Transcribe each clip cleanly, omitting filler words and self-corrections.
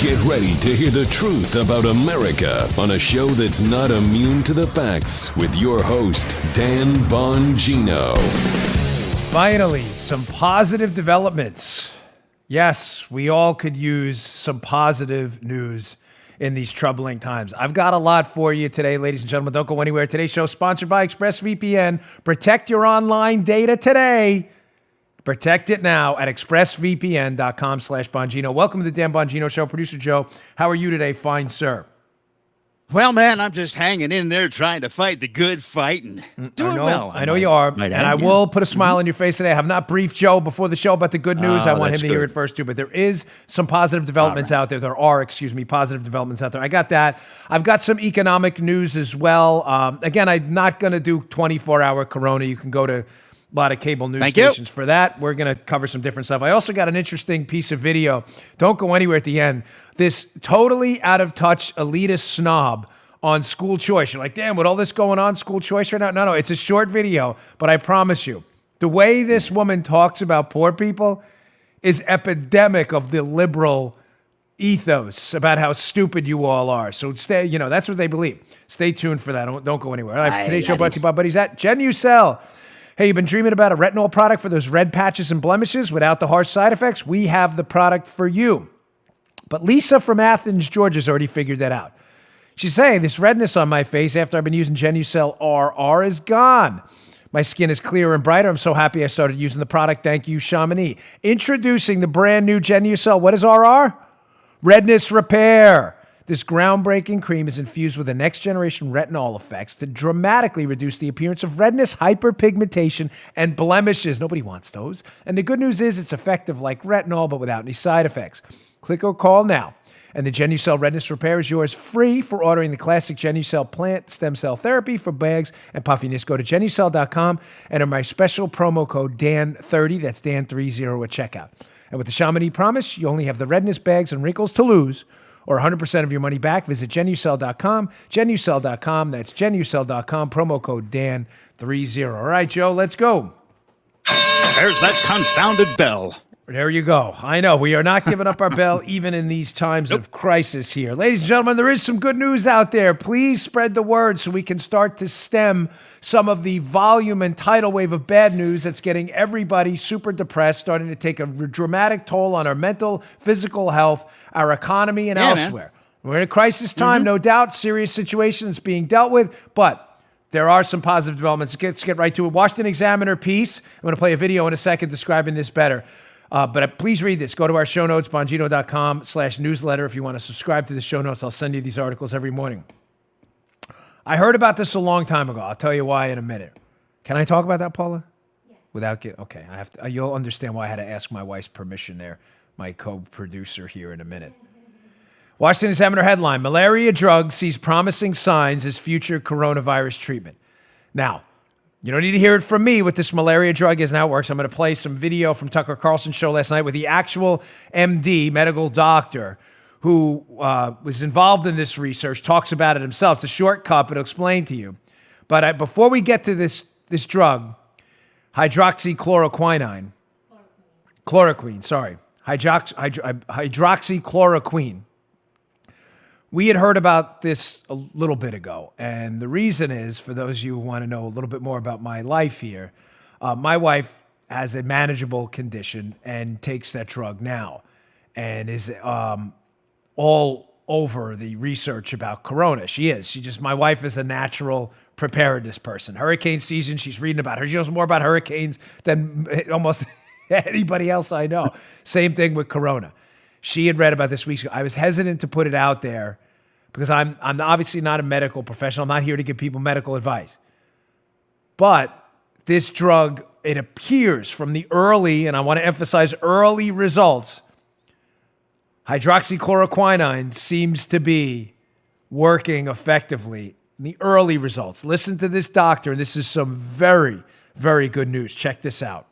Get ready to hear the truth about America on a show that's not immune to the facts with your host, Dan Bongino. Finally, some positive developments. Yes, we all could use some positive news in these troubling times. I've got a lot for you today, ladies and gentlemen. Don't go anywhere. Today's show sponsored by ExpressVPN. Protect your online data today. Protect it now at expressvpn.com/Bongino. Welcome to the Dan Bongino Show. Producer Joe, how are you today, fine sir? Well, man, I'm just hanging in there trying to fight the good fight and doing well. I know you are, and I will put a smile on your face today. I have not briefed Joe before the show about the good news. I want him to hear it first, too. But there is some positive developments out there. There are, positive developments out there. I got that. I've got some economic news as well. Again, I'm not going to do 24-hour Corona. You can go to a lot of cable news stations for that. We're going to cover some different stuff. I also got an interesting piece of video. Don't go anywhere at the end. This totally out-of-touch elitist snob on school choice. You're like, damn, with all this going on, school choice right now? No, it's a short video, but I promise you, the way this woman talks about poor people is epidemic of the liberal ethos about how stupid you all are. So stay, that's what they believe. Stay tuned for that. Don't go anywhere. All right, today's show brought to you by buddies at Genucel. Hey, you've been dreaming about a retinol product for those red patches and blemishes without the harsh side effects? We have the product for you. But Lisa from Athens, Georgia has already figured that out. She's saying, this redness on my face after I've been using Genucel RR is gone. My skin is clearer and brighter. I'm so happy I started using the product. Thank you, Chamonix. Introducing the brand new Genucel. What is RR? Redness Repair. This groundbreaking cream is infused with the next generation retinol effects to dramatically reduce the appearance of redness, hyperpigmentation, and blemishes. Nobody wants those. And the good news is it's effective like retinol, but without any side effects. Click or call now. And the Genucel Redness Repair is yours free for ordering the classic Genucel plant stem cell therapy for bags and puffiness. Go to Genucel.com and enter my special promo code DAN30, that's DAN30 at checkout. And with the Chamonix promise, you only have the redness, bags, and wrinkles to lose, or 100% of your money back. Visit Genucel.com, Genucel.com, that's Genucel.com, promo code DAN30. All right, Joe, let's go. There's that confounded bell. There you go. I know. We are not giving up our bell even in these times of crisis here. Ladies and gentlemen, there is some good news out there. Please spread the word so we can start to stem some of the volume and tidal wave of bad news that's getting everybody super depressed, starting to take a dramatic toll on our mental, physical health, our economy, and elsewhere. Man. We're in a crisis time, no doubt. Serious situations being dealt with, but there are some positive developments. Let's get right to it. Washington Examiner piece. I'm going to play a video in a second describing this better. But please read this. Go to our show notes, Bongino.com/newsletter. If you want to subscribe to the show notes, I'll send you these articles every morning. I heard about this a long time ago. I'll tell you why in a minute. Can I talk about that, Paula? Yes. Okay. I have to. You'll understand why I had to ask my wife's permission there, my co-producer here in a minute. Washington Examiner headline: Malaria drug sees promising signs as future coronavirus treatment. Now, you don't need to hear it from me what this malaria drug is and how it works. I'm going to play some video from Tucker Carlson's show last night with the actual MD, medical doctor, who was involved in this research, talks about it himself. It's a shortcut, but I'll explain to you. But before we get to this drug, hydroxychloroquine, hydroxychloroquine. We had heard about this a little bit ago, and the reason is, for those of you who want to know a little bit more about my life here, my wife has a manageable condition and takes that drug now and is all over the research about corona. My wife is a natural preparedness person. Hurricane season, she's reading about her. She knows more about hurricanes than almost anybody else I know. Same thing with corona. She had read about this weeks ago. I was hesitant to put it out there because I'm obviously not a medical professional. I'm not here to give people medical advice. But this drug, it appears from the early, and I want to emphasize early results, hydroxychloroquine seems to be working effectively in the early results. Listen to this doctor, and this is some very, very good news. Check this out.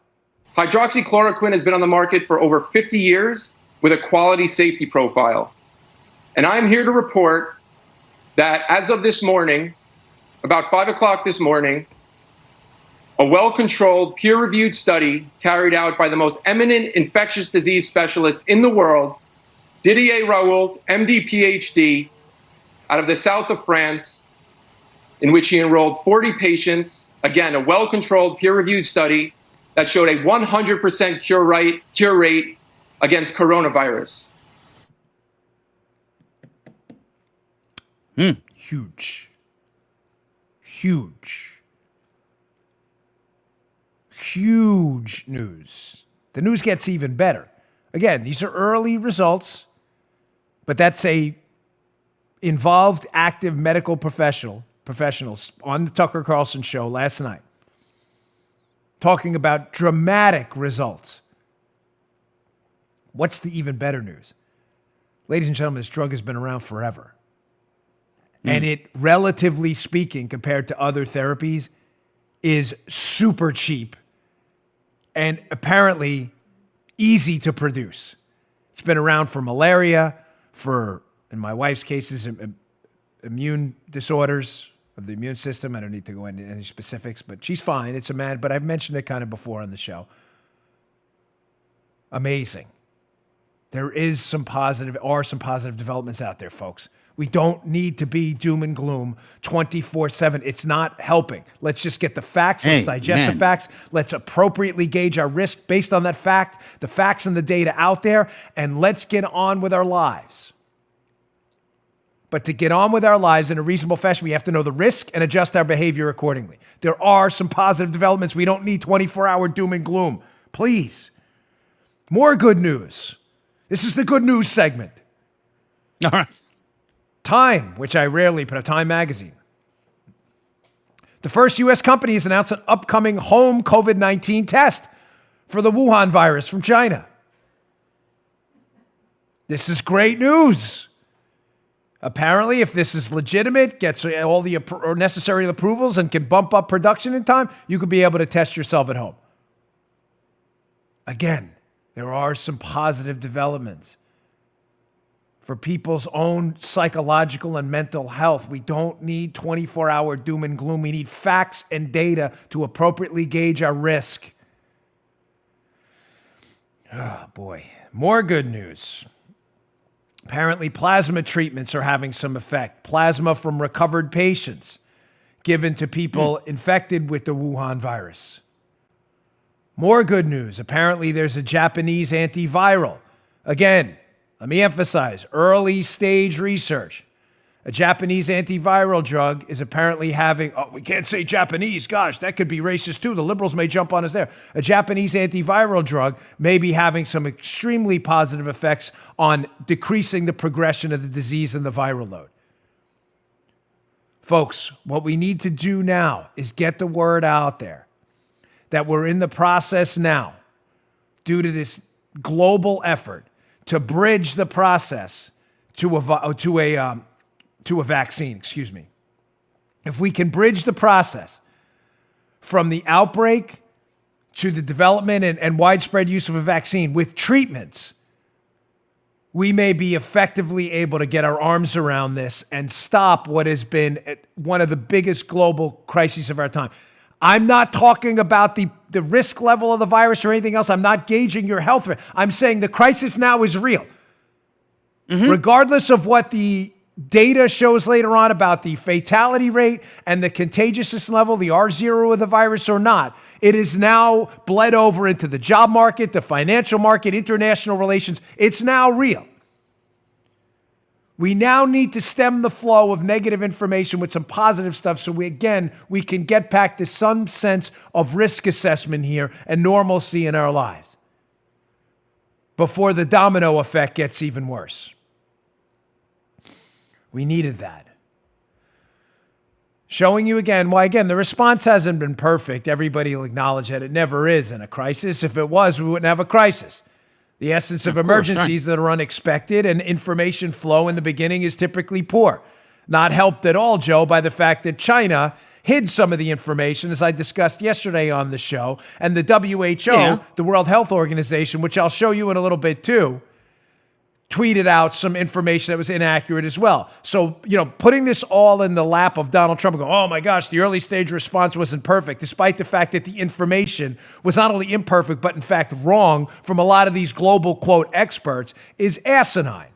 Hydroxychloroquine has been on the market for over 50 years with a quality safety profile. And I'm here to report that as of this morning, about 5 o'clock this morning, a well-controlled, peer-reviewed study carried out by the most eminent infectious disease specialist in the world Didier Raoult, MD, PhD, out of the south of France, in which he enrolled 40 patients. Again, a well-controlled, peer-reviewed study that showed a 100% cure rate against coronavirus. Huge. Huge. Huge news. The news gets even better. Again, these are early results, but that's a involved, active medical professionals on the Tucker Carlson show last night talking about dramatic results. What's the even better news? Ladies and gentlemen, this drug has been around forever. And it, relatively speaking, compared to other therapies, is super cheap and apparently easy to produce. It's been around for malaria, for, in my wife's cases, immune disorders of the immune system. I don't need to go into any specifics, but she's fine. It's a man, but I've mentioned it kind of before on the show. Amazing. There are some positive developments out there, folks. We don't need to be doom and gloom 24/7. It's not helping. Let's just get the facts. Let's digest the facts. Let's appropriately gauge our risk based on that fact, the facts and the data out there, and let's get on with our lives. But to get on with our lives in a reasonable fashion, we have to know the risk and adjust our behavior accordingly. There are some positive developments. We don't need 24-hour doom and gloom. Please. More good news. This is the good news segment. All right. Time, which I rarely put, Time magazine. The first U.S. company has announced an upcoming home COVID-19 test for the Wuhan virus from China. This is great news. Apparently, if this is legitimate, gets all the necessary approvals, and can bump up production in time, you could be able to test yourself at home. Again, there are some positive developments for people's own psychological and mental health. We don't need 24-hour doom and gloom. We need facts and data to appropriately gauge our risk. Oh, boy. More good news. Apparently, plasma treatments are having some effect. Plasma from recovered patients given to people infected with the Wuhan virus. More good news. Apparently, there's a Japanese antiviral. Again, let me emphasize, early stage research. A Japanese antiviral drug is apparently having, we can't say Japanese, gosh, that could be racist too. The liberals may jump on us there. A Japanese antiviral drug may be having some extremely positive effects on decreasing the progression of the disease and the viral load. Folks, what we need to do now is get the word out there that we're in the process now, due to this global effort, to bridge the process to a vaccine, If we can bridge the process from the outbreak to the development and widespread use of a vaccine with treatments, we may be effectively able to get our arms around this and stop what has been one of the biggest global crises of our time. I'm not talking about the risk level of the virus or anything else. I'm not gauging your health. I'm saying the crisis now is real. Regardless of what the data shows later on about the fatality rate and the contagiousness level, the R0 of the virus or not, it is now bled over into the job market, the financial market, international relations. It's now real. We now need to stem the flow of negative information with some positive stuff so we can get back to some sense of risk assessment here and normalcy in our lives before the domino effect gets even worse. We needed that. Showing you again why, the response hasn't been perfect. Everybody will acknowledge that it never is in a crisis. If it was, we wouldn't have a crisis. The essence of emergencies that are unexpected and information flow in the beginning is typically poor. Not helped at all, Joe, by the fact that China hid some of the information, as I discussed yesterday on the show, and the WHO, the World Health Organization, which I'll show you in a little bit too, tweeted out some information that was inaccurate as well. So, putting this all in the lap of Donald Trump, going, oh my gosh, the early stage response wasn't perfect, despite the fact that the information was not only imperfect, but in fact wrong from a lot of these global, quote, experts, is asinine.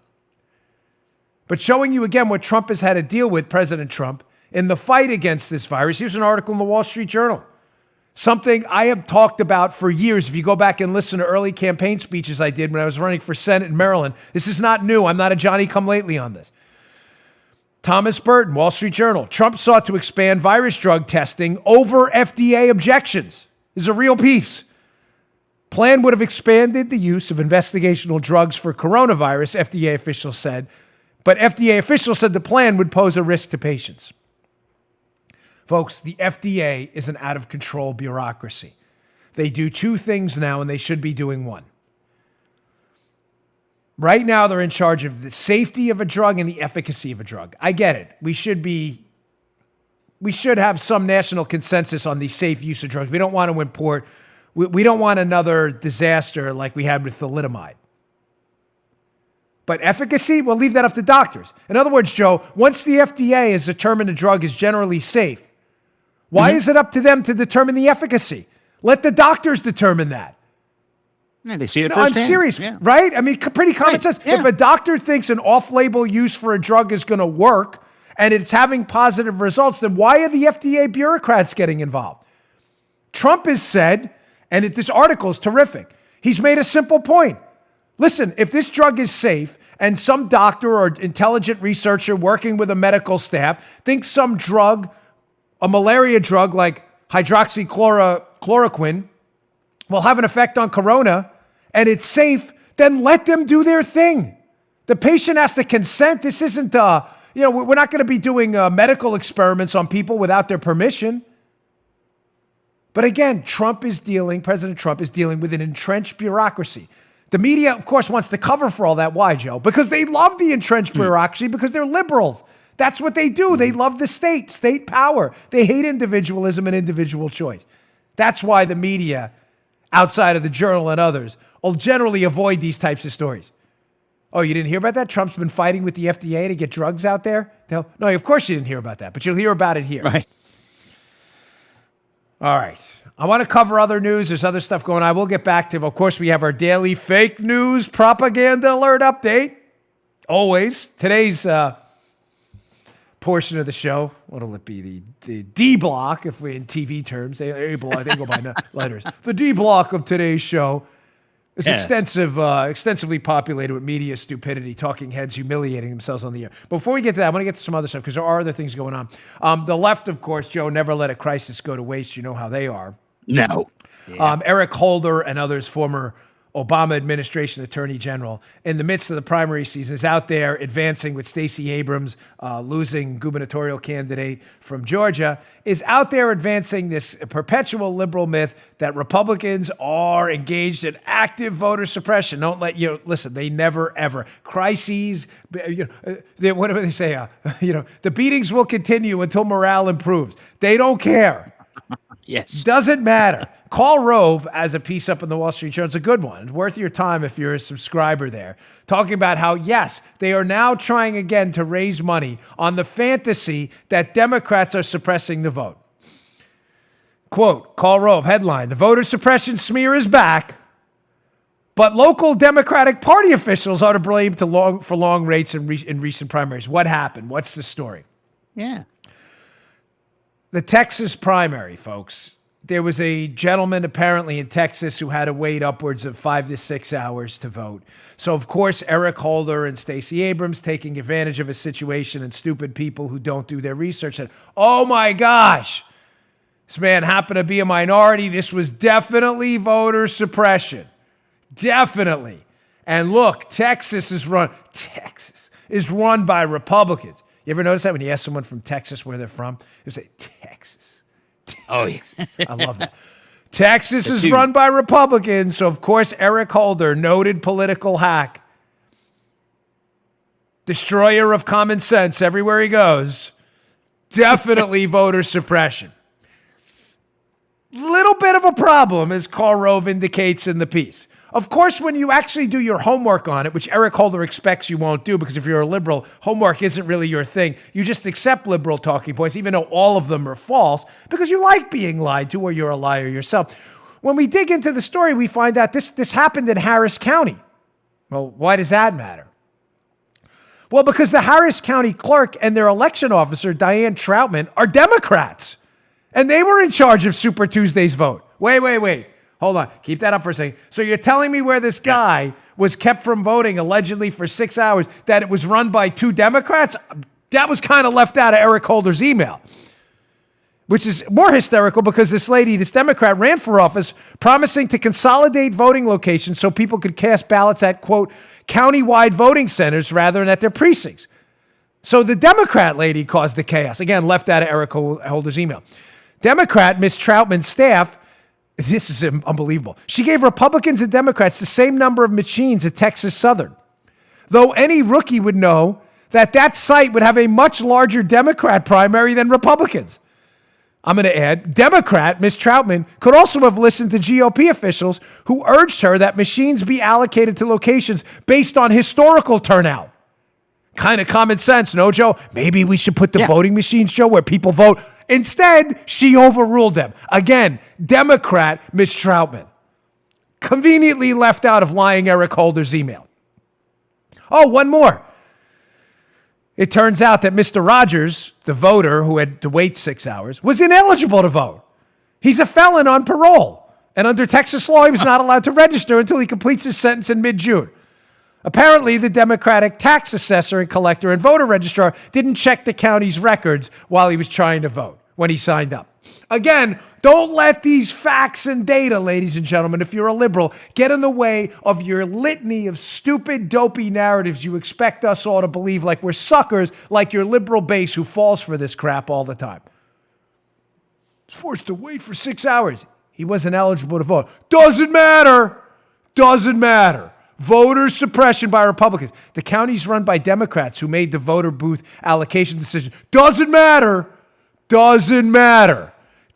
but showing you again what Trump has had to deal with, President Trump, in the fight against this virus. Here's an article in the Wall Street Journal. Something I have talked about for years. If you go back and listen to early campaign speeches I did when I was running for Senate in Maryland, this is not new. I'm not a Johnny-come-lately on this. Thomas Burton, Wall Street Journal. Trump sought to expand virus drug testing over FDA objections. This is a real piece. Plan would have expanded the use of investigational drugs for coronavirus, FDA officials said. But FDA officials said the plan would pose a risk to patients. Folks, the FDA is an out-of-control bureaucracy. They do two things now, and they should be doing one. Right now, they're in charge of the safety of a drug and the efficacy of a drug. I get it. We should have some national consensus on the safe use of drugs. We don't want to import. We don't want another disaster like we had with thalidomide. But efficacy, we'll leave that up to doctors. In other words, Joe, once the FDA has determined a drug is generally safe, why is it up to them to determine the efficacy? Let the doctors determine that. Yeah, they see it I'm firsthand. serious, Yeah. right? I mean, pretty common sense. Yeah. If a doctor thinks an off-label use for a drug is going to work and it's having positive results, then why are the FDA bureaucrats getting involved? Trump has said, and this article is terrific, he's made a simple point. Listen, if this drug is safe and some doctor or intelligent researcher working with a medical staff thinks some drug, a malaria drug like hydroxychloroquine, will have an effect on corona and it's safe, then let them do their thing. The patient has to consent. This isn't, we're not going to be doing medical experiments on people without their permission. But again, President Trump is dealing with an entrenched bureaucracy. The media, of course, wants to cover for all that. Why, Joe? Because they love the entrenched bureaucracy because they're liberals. That's what they do. They love the state power. They hate individualism and individual choice. That's why the media, outside of the Journal and others, will generally avoid these types of stories. Oh, you didn't hear about that? Trump's been fighting with the FDA to get drugs out there? No, of course you didn't hear about that, but you'll hear about it here. Right. All right. I want to cover other news. There's other stuff going on. We'll get back to, of course, we have our daily fake news propaganda alert update. Always. Today's portion of the show, what'll it be? The D block, if we're in TV terms. A block, they go by letters. The D block of today's show is extensively populated with media stupidity, talking heads humiliating themselves on the air. But before we get to that, I want to get to some other stuff because there are other things going on. The left, of course, Joe, never let a crisis go to waste. You know how they are. No. Yeah. Eric Holder and others, former Obama administration attorney general, in the midst of the primary season, is out there advancing with Stacey Abrams, losing gubernatorial candidate from Georgia, is out there advancing this perpetual liberal myth that Republicans are engaged in active voter suppression. Don't let listen. They never ever crises. What do they say? The beatings will continue until morale improves. They don't care. Yes. Doesn't matter. Karl Rove, as a piece up in the Wall Street Journal, it's a good one. It's worth your time if you're a subscriber there. Talking about how, yes, they are now trying again to raise money on the fantasy that Democrats are suppressing the vote. Quote, Karl Rove, headline, the voter suppression smear is back, but local Democratic Party officials are to blame for long rates in recent primaries. What happened? What's the story? Yeah. The Texas primary, folks. There was a gentleman apparently in Texas who had to wait upwards of 5 to 6 hours to vote. So, of course, Eric Holder and Stacey Abrams, taking advantage of a situation and stupid people who don't do their research, said, oh my gosh, this man happened to be a minority. This was definitely voter suppression. Definitely. And look, Texas is run by Republicans. You ever notice that when you ask someone from Texas where they're from? They say, Texas. Oh, yes. I love that. Texas is run by Republicans, so of course Eric Holder, noted political hack, destroyer of common sense everywhere he goes, definitely voter suppression. Little bit of a problem, as Karl Rove indicates in the piece. Of course, when you actually do your homework on it, which Eric Holder expects you won't do, because if you're a liberal, homework isn't really your thing. You just accept liberal talking points, even though all of them are false, because you like being lied to or you're a liar yourself. When we dig into the story, we find out this happened in Harris County. Well, why does that matter? Well, because the Harris County clerk and their election officer, Diane Troutman, are Democrats. And they were in charge of Super Tuesday's vote. Wait. Hold on. Keep that up for a second. So you're telling me where this guy was kept from voting allegedly for 6 hours, that it was run by 2 Democrats? That was kind of left out of Eric Holder's email, which is more hysterical because this lady, this Democrat, ran for office promising to consolidate voting locations so people could cast ballots at, quote, county-wide voting centers rather than at their precincts. So the Democrat lady caused the chaos. Again, left out of Eric Holder's email. Democrat, Ms. Troutman's staff, this is unbelievable. She gave Republicans and Democrats the same number of machines at Texas Southern, though any rookie would know that site would have a much larger Democrat primary than Republicans. I'm going to add, Democrat Ms. Troutman could also have listened to GOP officials who urged her that machines be allocated to locations based on historical turnout. Kind of common sense, no, Joe? Maybe we should put the voting machines, Joe, where people vote. Instead, she overruled them. Again, Democrat Ms. Troutman. Conveniently left out of lying Eric Holder's email. Oh, one more. It turns out that Mr. Rogers, the voter who had to wait 6 hours, was ineligible to vote. He's a felon on parole. And under Texas law, he was not allowed to register until he completes his sentence in mid-June. Apparently, the Democratic tax assessor and collector and voter registrar didn't check the county's records while he was trying to vote when he signed up. Again, don't let these facts and data, ladies and gentlemen, if you're a liberal, get in the way of your litany of stupid, dopey narratives you expect us all to believe like we're suckers, like your liberal base who falls for this crap all the time. He's forced to wait for 6 hours. He wasn't eligible to vote. Doesn't matter. Voter suppression by Republicans. The county's run by Democrats who made the voter booth allocation decision. Doesn't matter.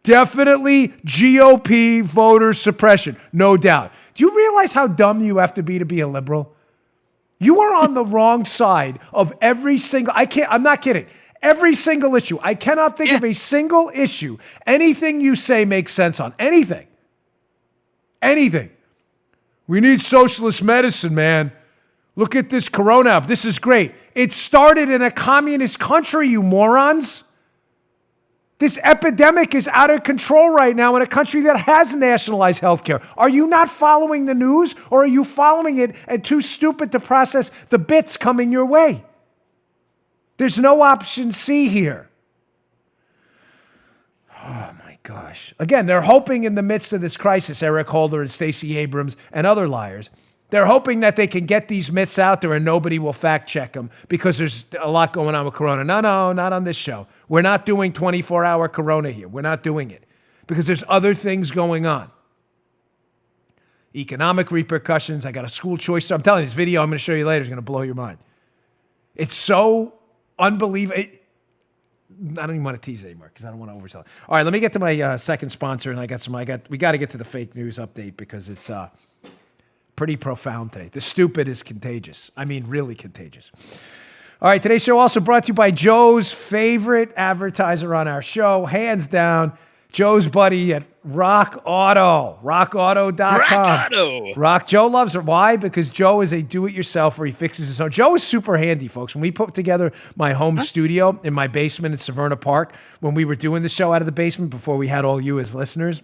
Definitely GOP voter suppression, no doubt. Do you realize how dumb you have to be a liberal? You are on the wrong side of every single, I'm not kidding, every single issue. I cannot think of a single issue. Anything you say makes sense on. Anything. We need socialist medicine, man. Look at this corona. This is great. It started in a communist country, you morons. This epidemic is out of control right now in a country that has nationalized healthcare. Are you not following the news, or are you following it and too stupid to process the bits coming your way? There's no option C here. Oh my gosh. Again, they're hoping in the midst of this crisis, Eric Holder and Stacey Abrams and other liars, they're hoping that they can get these myths out there and nobody will fact check them because there's a lot going on with Corona. No, not on this show. We're not doing 24-hour Corona here. We're not doing it because there's other things going on. Economic repercussions. I got a school choice. I'm telling you, this video I'm going to show you later is going to blow your mind. It's so unbelievable. I don't even want to tease it anymore because I don't want to oversell it. All right, let me get to my second sponsor, and we got to get to the fake news update because it's pretty profound today. The stupid is contagious. I mean, really contagious. All right, today's show also brought to you by Joe's favorite advertiser on our show, hands down, Joe's buddy at Rock Auto, rockauto.com. Joe loves it. Why? Because Joe is a do-it-yourselfer. He fixes his own. Joe is super handy, folks. When we put together my home studio in my basement in Severna Park, when we were doing the show out of the basement before we had all you as listeners,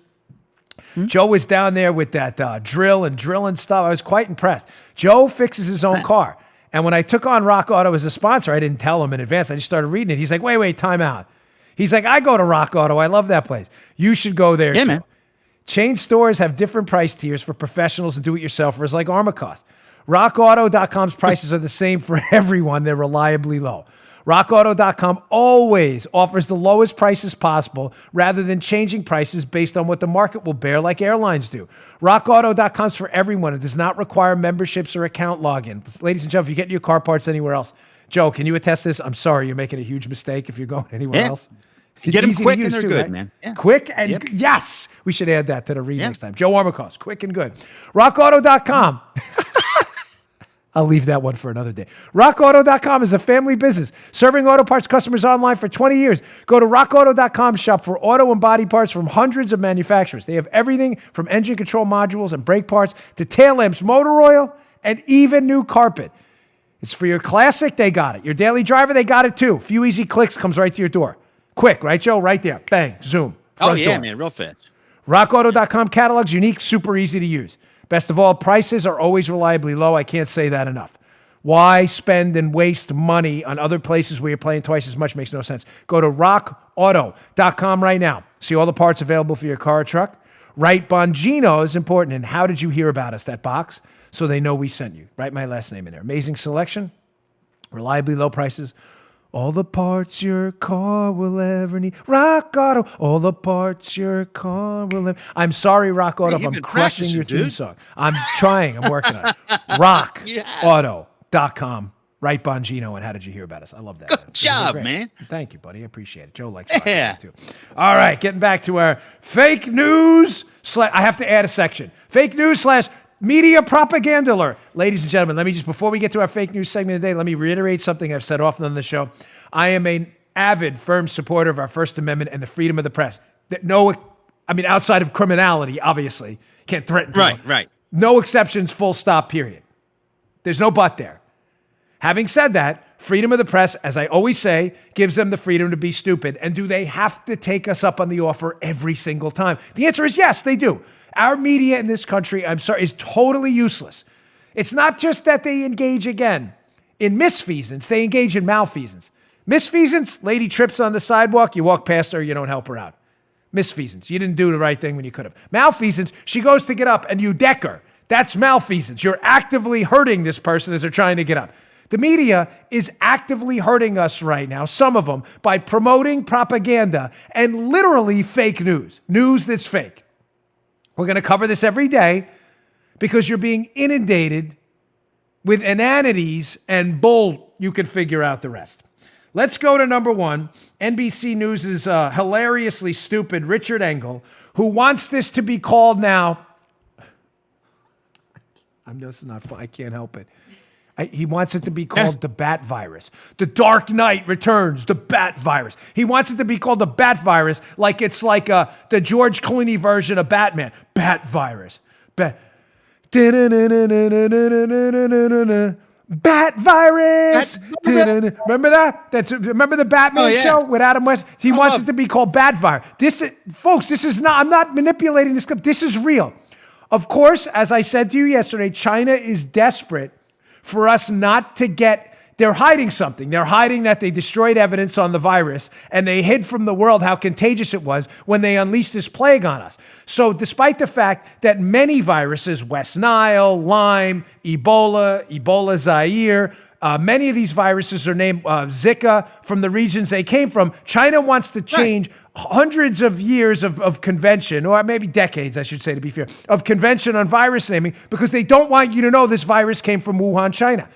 Joe was down there with that drill and drilling stuff. I was quite impressed. Joe fixes his own car. And when I took on Rock Auto as a sponsor, I didn't tell him in advance. I just started reading it. He's like, wait, time out. He's like, I go to Rock Auto. I love that place. You should go there too. Man. Chain stores have different price tiers for professionals and do-it-yourselfers like Armacost. RockAuto.com's prices are the same for everyone. They're reliably low. RockAuto.com always offers the lowest prices possible rather than changing prices based on what the market will bear like airlines do. RockAuto.com's for everyone. It does not require memberships or account login. Ladies and gentlemen, if you get your car parts anywhere else, Joe, can you attest this? I'm sorry, you're making a huge mistake if you're going anywhere else. Get them quick and they're good, right? Man. Yeah. Quick and yes, we should add that to the read next time. Joe Armacost, quick and good. RockAuto.com. I'll leave that one for another day. RockAuto.com is a family business serving auto parts customers online for 20 years. Go to RockAuto.com, shop for auto and body parts from hundreds of manufacturers. They have everything from engine control modules and brake parts to tail lamps, motor oil, and even new carpet. It's for your classic, they got it. Your daily driver, they got it too. Few easy clicks, comes right to your door. Quick, right, Joe? Right there. Bang, zoom. Front door. Man, real fast. RockAuto.com catalog's unique, super easy to use. Best of all, prices are always reliably low. I can't say that enough. Why spend and waste money on other places where you're paying twice as much? Makes no sense. Go to rockauto.com right now. See all the parts available for your car or truck. Write Bongino is important. And how did you hear about us? That box, so they know we sent you. Write my last name in there. Amazing selection, reliably low prices. All the parts your car will ever need. Rock Auto. All the parts your car will ever. I'm sorry, Rock Auto, if I'm crushing your theme song. I'm trying. I'm working on it. RockAuto.com. Write Bongino, and how did you hear about us? I love that. Good job, man. Thank you, buddy. I appreciate it. Joe likes it too. All right, getting back to our fake news. I have to add a section. Fake news / media propaganda alert. Ladies and gentlemen, let me just, before we get to our fake news segment today, let me reiterate something I've said often on the show. I am an avid, firm supporter of our First Amendment and the freedom of the press. Outside of criminality, obviously. Can't threaten people. Right. No exceptions, full stop, period. There's no but there. Having said that, freedom of the press, as I always say, gives them the freedom to be stupid. And do they have to take us up on the offer every single time? The answer is yes, they do. Our media in this country, is totally useless. It's not just that they engage again in misfeasance, they engage in malfeasance. Misfeasance, lady trips on the sidewalk, you walk past her, you don't help her out. Misfeasance, you didn't do the right thing when you could have. Malfeasance, she goes to get up and you deck her. That's malfeasance. You're actively hurting this person as they're trying to get up. The media is actively hurting us right now, some of them, by promoting propaganda and literally fake news that's fake. We're going to cover this every day because you're being inundated with inanities and bull. You can figure out the rest. Let's go to number one. NBC News' hilariously stupid Richard Engel, who wants this to be called now. This is not fun. I can't help it. He wants it to be called the Bat Virus. The Dark Knight Returns, the Bat Virus. He wants it to be called the Bat Virus like it's like the George Clooney version of Batman. Bat Virus. Bat Virus. Remember that? Remember the Batman show with Adam West? He wants it to be called Bat Virus. This is not, I'm not manipulating this clip. This is real. Of course, as I said to you yesterday, China is desperate for us not to get, they're hiding something. They're hiding that they destroyed evidence on the virus and they hid from the world how contagious it was when they unleashed this plague on us. So despite the fact that many viruses, West Nile, Lyme, Ebola Zaire, many of these viruses are named Zika from the regions they came from, China wants to change hundreds of years of convention, or maybe decades, I should say, to be fair, of convention on virus naming because they don't want you to know this virus came from Wuhan, China.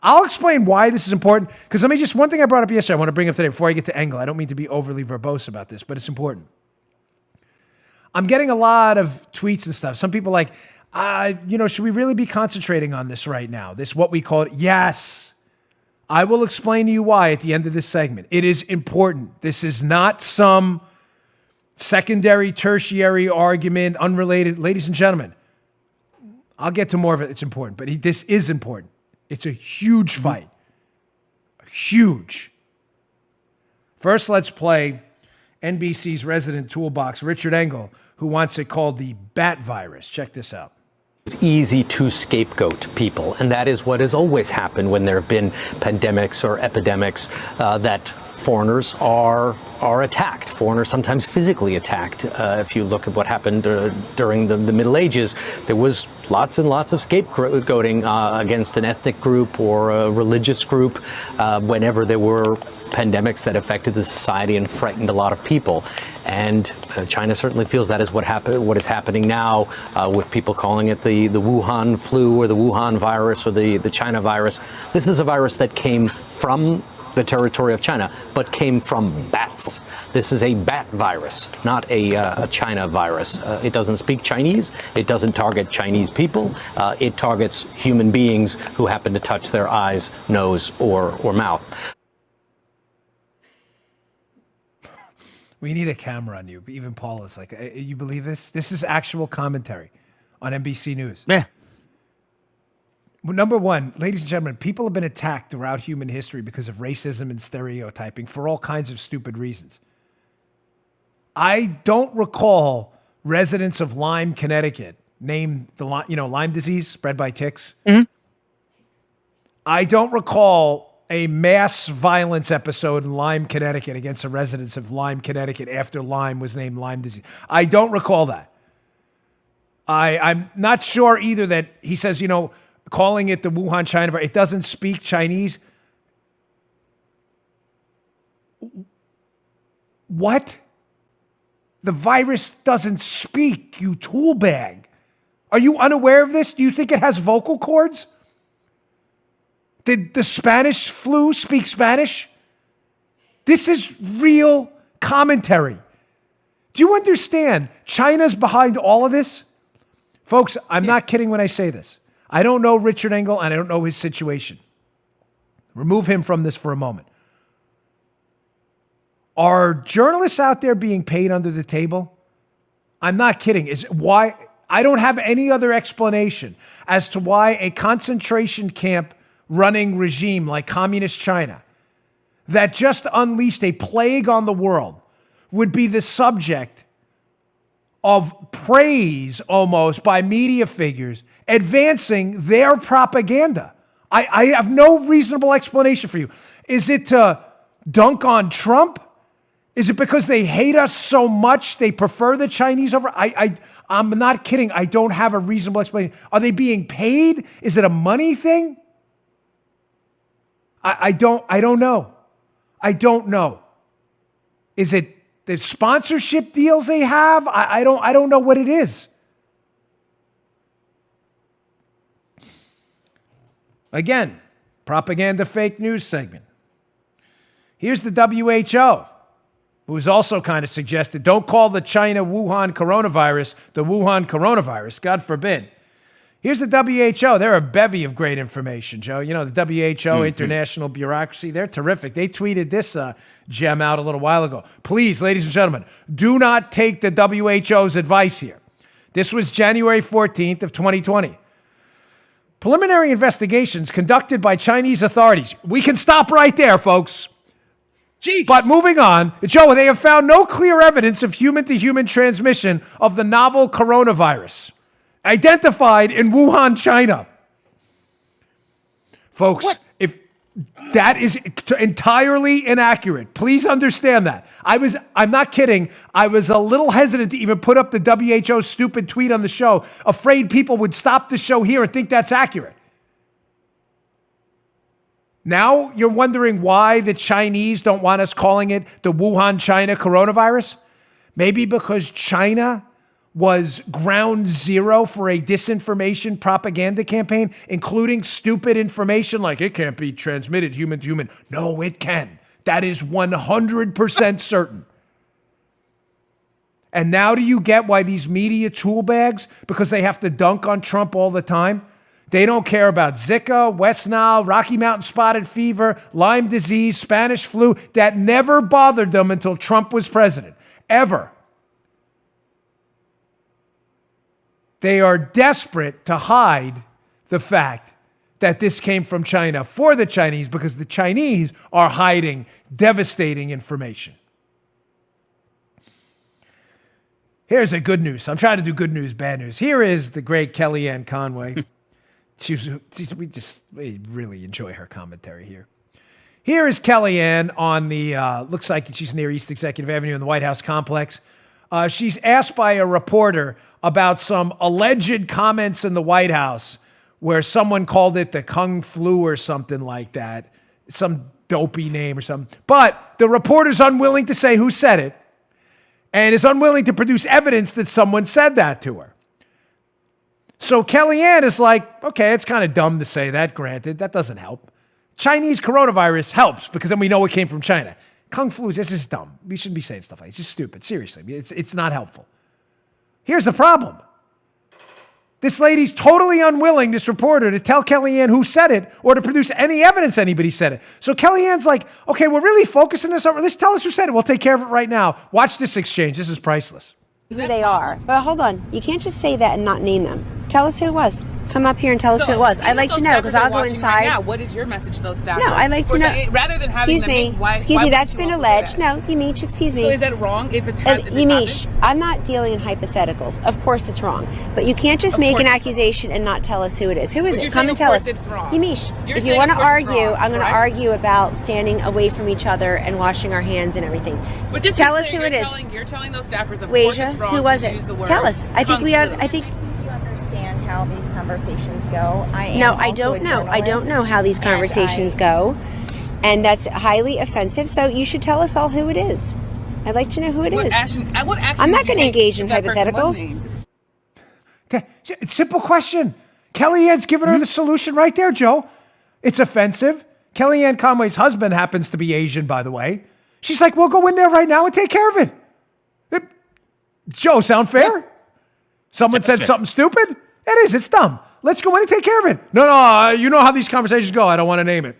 I'll explain why this is important because one thing I brought up yesterday I want to bring up today before I get to Engel. I don't mean to be overly verbose about this, but it's important. I'm getting a lot of tweets and stuff. Some people like, should we really be concentrating on this right now? This, what we call it. Yes. I will explain to you why at the end of this segment. It is important. This is not some secondary, tertiary argument, unrelated. Ladies and gentlemen, I'll get to more of it. It's important, but this is important. It's a huge fight. Huge. First, let's play NBC's resident toolbox, Richard Engel, who wants it called the Bat Virus. Check this out. It's easy to scapegoat people, and that is what has always happened when there have been pandemics or epidemics, that foreigners are attacked. Foreigners sometimes physically attacked. If you look at what happened during the Middle Ages, there was lots and lots of scapegoating against an ethnic group or a religious group whenever there were pandemics that affected the society and frightened a lot of people. And China certainly feels that is what is happening now with people calling it the Wuhan flu or the Wuhan virus or the China virus. This is a virus that came from the territory of China, but came from bats. This is a bat virus, not a China virus. It doesn't speak Chinese. It doesn't target Chinese people. It targets human beings who happen to touch their eyes, nose, or mouth. We need a camera on you. Even Paul is like, you believe this? This is actual commentary on NBC News. Yeah. Number one, ladies and gentlemen, people have been attacked throughout human history because of racism and stereotyping for all kinds of stupid reasons. I don't recall residents of Lyme, Connecticut, named Lyme disease spread by ticks. Mm-hmm. I don't recall a mass violence episode in Lyme, Connecticut against the residents of Lyme, Connecticut after Lyme was named Lyme disease. I don't recall that. I'm not sure either that he says, calling it the Wuhan China virus, it doesn't speak Chinese. What? The virus doesn't speak, you tool bag. Are you unaware of this? Do you think it has vocal cords? Did the Spanish flu speak Spanish? This is real commentary. Do you understand? China's behind all of this. Folks, I'm not kidding when I say this. I don't know Richard Engel and I don't know his situation. Remove him from this for a moment. Are journalists out there being paid under the table? I'm not kidding. Why? I don't have any other explanation as to why a concentration camp running regime like Communist China that just unleashed a plague on the world would be the subject of praise almost by media figures advancing their propaganda. I have no reasonable explanation for you. Is it to dunk on Trump? Is it because they hate us so much they prefer the Chinese over? I'm not kidding. I don't have a reasonable explanation. Are they being paid? Is it a money thing? I don't know. I don't know. Is it the sponsorship deals they have? I don't know what it is. Again, propaganda fake news segment. Here's the WHO, who's also kind of suggested, don't call the China Wuhan coronavirus the Wuhan coronavirus, God forbid. Here's the WHO. They're a bevy of great information, Joe. The WHO, international bureaucracy, they're terrific. They tweeted this gem out a little while ago. Please, ladies and gentlemen, do not take the WHO's advice here. This was January 14th of 2020. Preliminary investigations conducted by Chinese authorities. We can stop right there, folks. Jeez. But moving on, Joe, they have found no clear evidence of human-to-human transmission of the novel coronavirus identified in Wuhan, China. Folks, if that is entirely inaccurate, please understand that. I'm not kidding. I was a little hesitant to even put up the WHO stupid tweet on the show, afraid people would stop the show here and think that's accurate. Now you're wondering why the Chinese don't want us calling it the Wuhan, China coronavirus? Maybe because China was ground zero for a disinformation propaganda campaign, including stupid information like it can't be transmitted human to human. No, it can. That is 100% certain. And now do you get why these media tool bags, because they have to dunk on Trump all the time? They don't care about Zika, West Nile, Rocky Mountain spotted fever, Lyme disease, Spanish flu. That never bothered them until Trump was president, ever. They are desperate to hide the fact that this came from China for the Chinese because the Chinese are hiding devastating information. Here's a good news. I'm trying to do good news, bad news. Here is the great Kellyanne Conway. We really enjoy her commentary here. Here is Kellyanne on the, looks like she's near East Executive Avenue in the White House complex. She's asked by a reporter about some alleged comments in the White House where someone called it the Kung Flu or something like that, some dopey name or something. But the reporter's unwilling to say who said it and is unwilling to produce evidence that someone said that to her. So Kellyanne is like, okay, it's kind of dumb to say that, granted. That doesn't help. Chinese coronavirus helps because then we know it came from China. Kung Flu, this is dumb. We shouldn't be saying stuff like that. It's just stupid. Seriously, it's not helpful. Here's the problem. This lady's totally unwilling, this reporter, to tell Kellyanne who said it or to produce any evidence anybody said it. So Kellyanne's like, okay, we're really focusing this over. Let's tell us who said it. We'll take care of it right now. Watch this exchange. This is priceless. Who they are. But hold on. You can't just say that and not name them. Tell us who it was. Come up here and tell us who it was. I'd like to know, because I'll go inside. Right, what is your message to those staff? No, I'd like to know. Rather than having Excuse me, that's been alleged. No, Yamiche, excuse me. So is that wrong? Yamiche, I'm not dealing in hypotheticals. Of course it's wrong. But you can't just make an accusation and not tell us who it is. Who is it? Come and tell us. It's wrong. Yamiche, if you want to argue, I'm going to argue about standing away from each other and washing our hands and everything. But just tell us who it is. You're telling those staffers, of course it's wrong. Who was it? Tell us. I think we have. Understand how these conversations go. I don't know. I don't know how these conversations go, and that's highly offensive. So you should tell us all who it is. I'd like to know who it is. I'm not going to engage in hypotheticals. Simple question. Kellyanne's giving her the solution right there, Joe. It's offensive. Kellyanne Conway's husband happens to be Asian, by the way. She's like, we'll go in there right now and take care of it. Joe, sound fair? Yeah. Someone said something stupid? It is. It's dumb. Let's go in and take care of it. No, you know how these conversations go. I don't want to name it.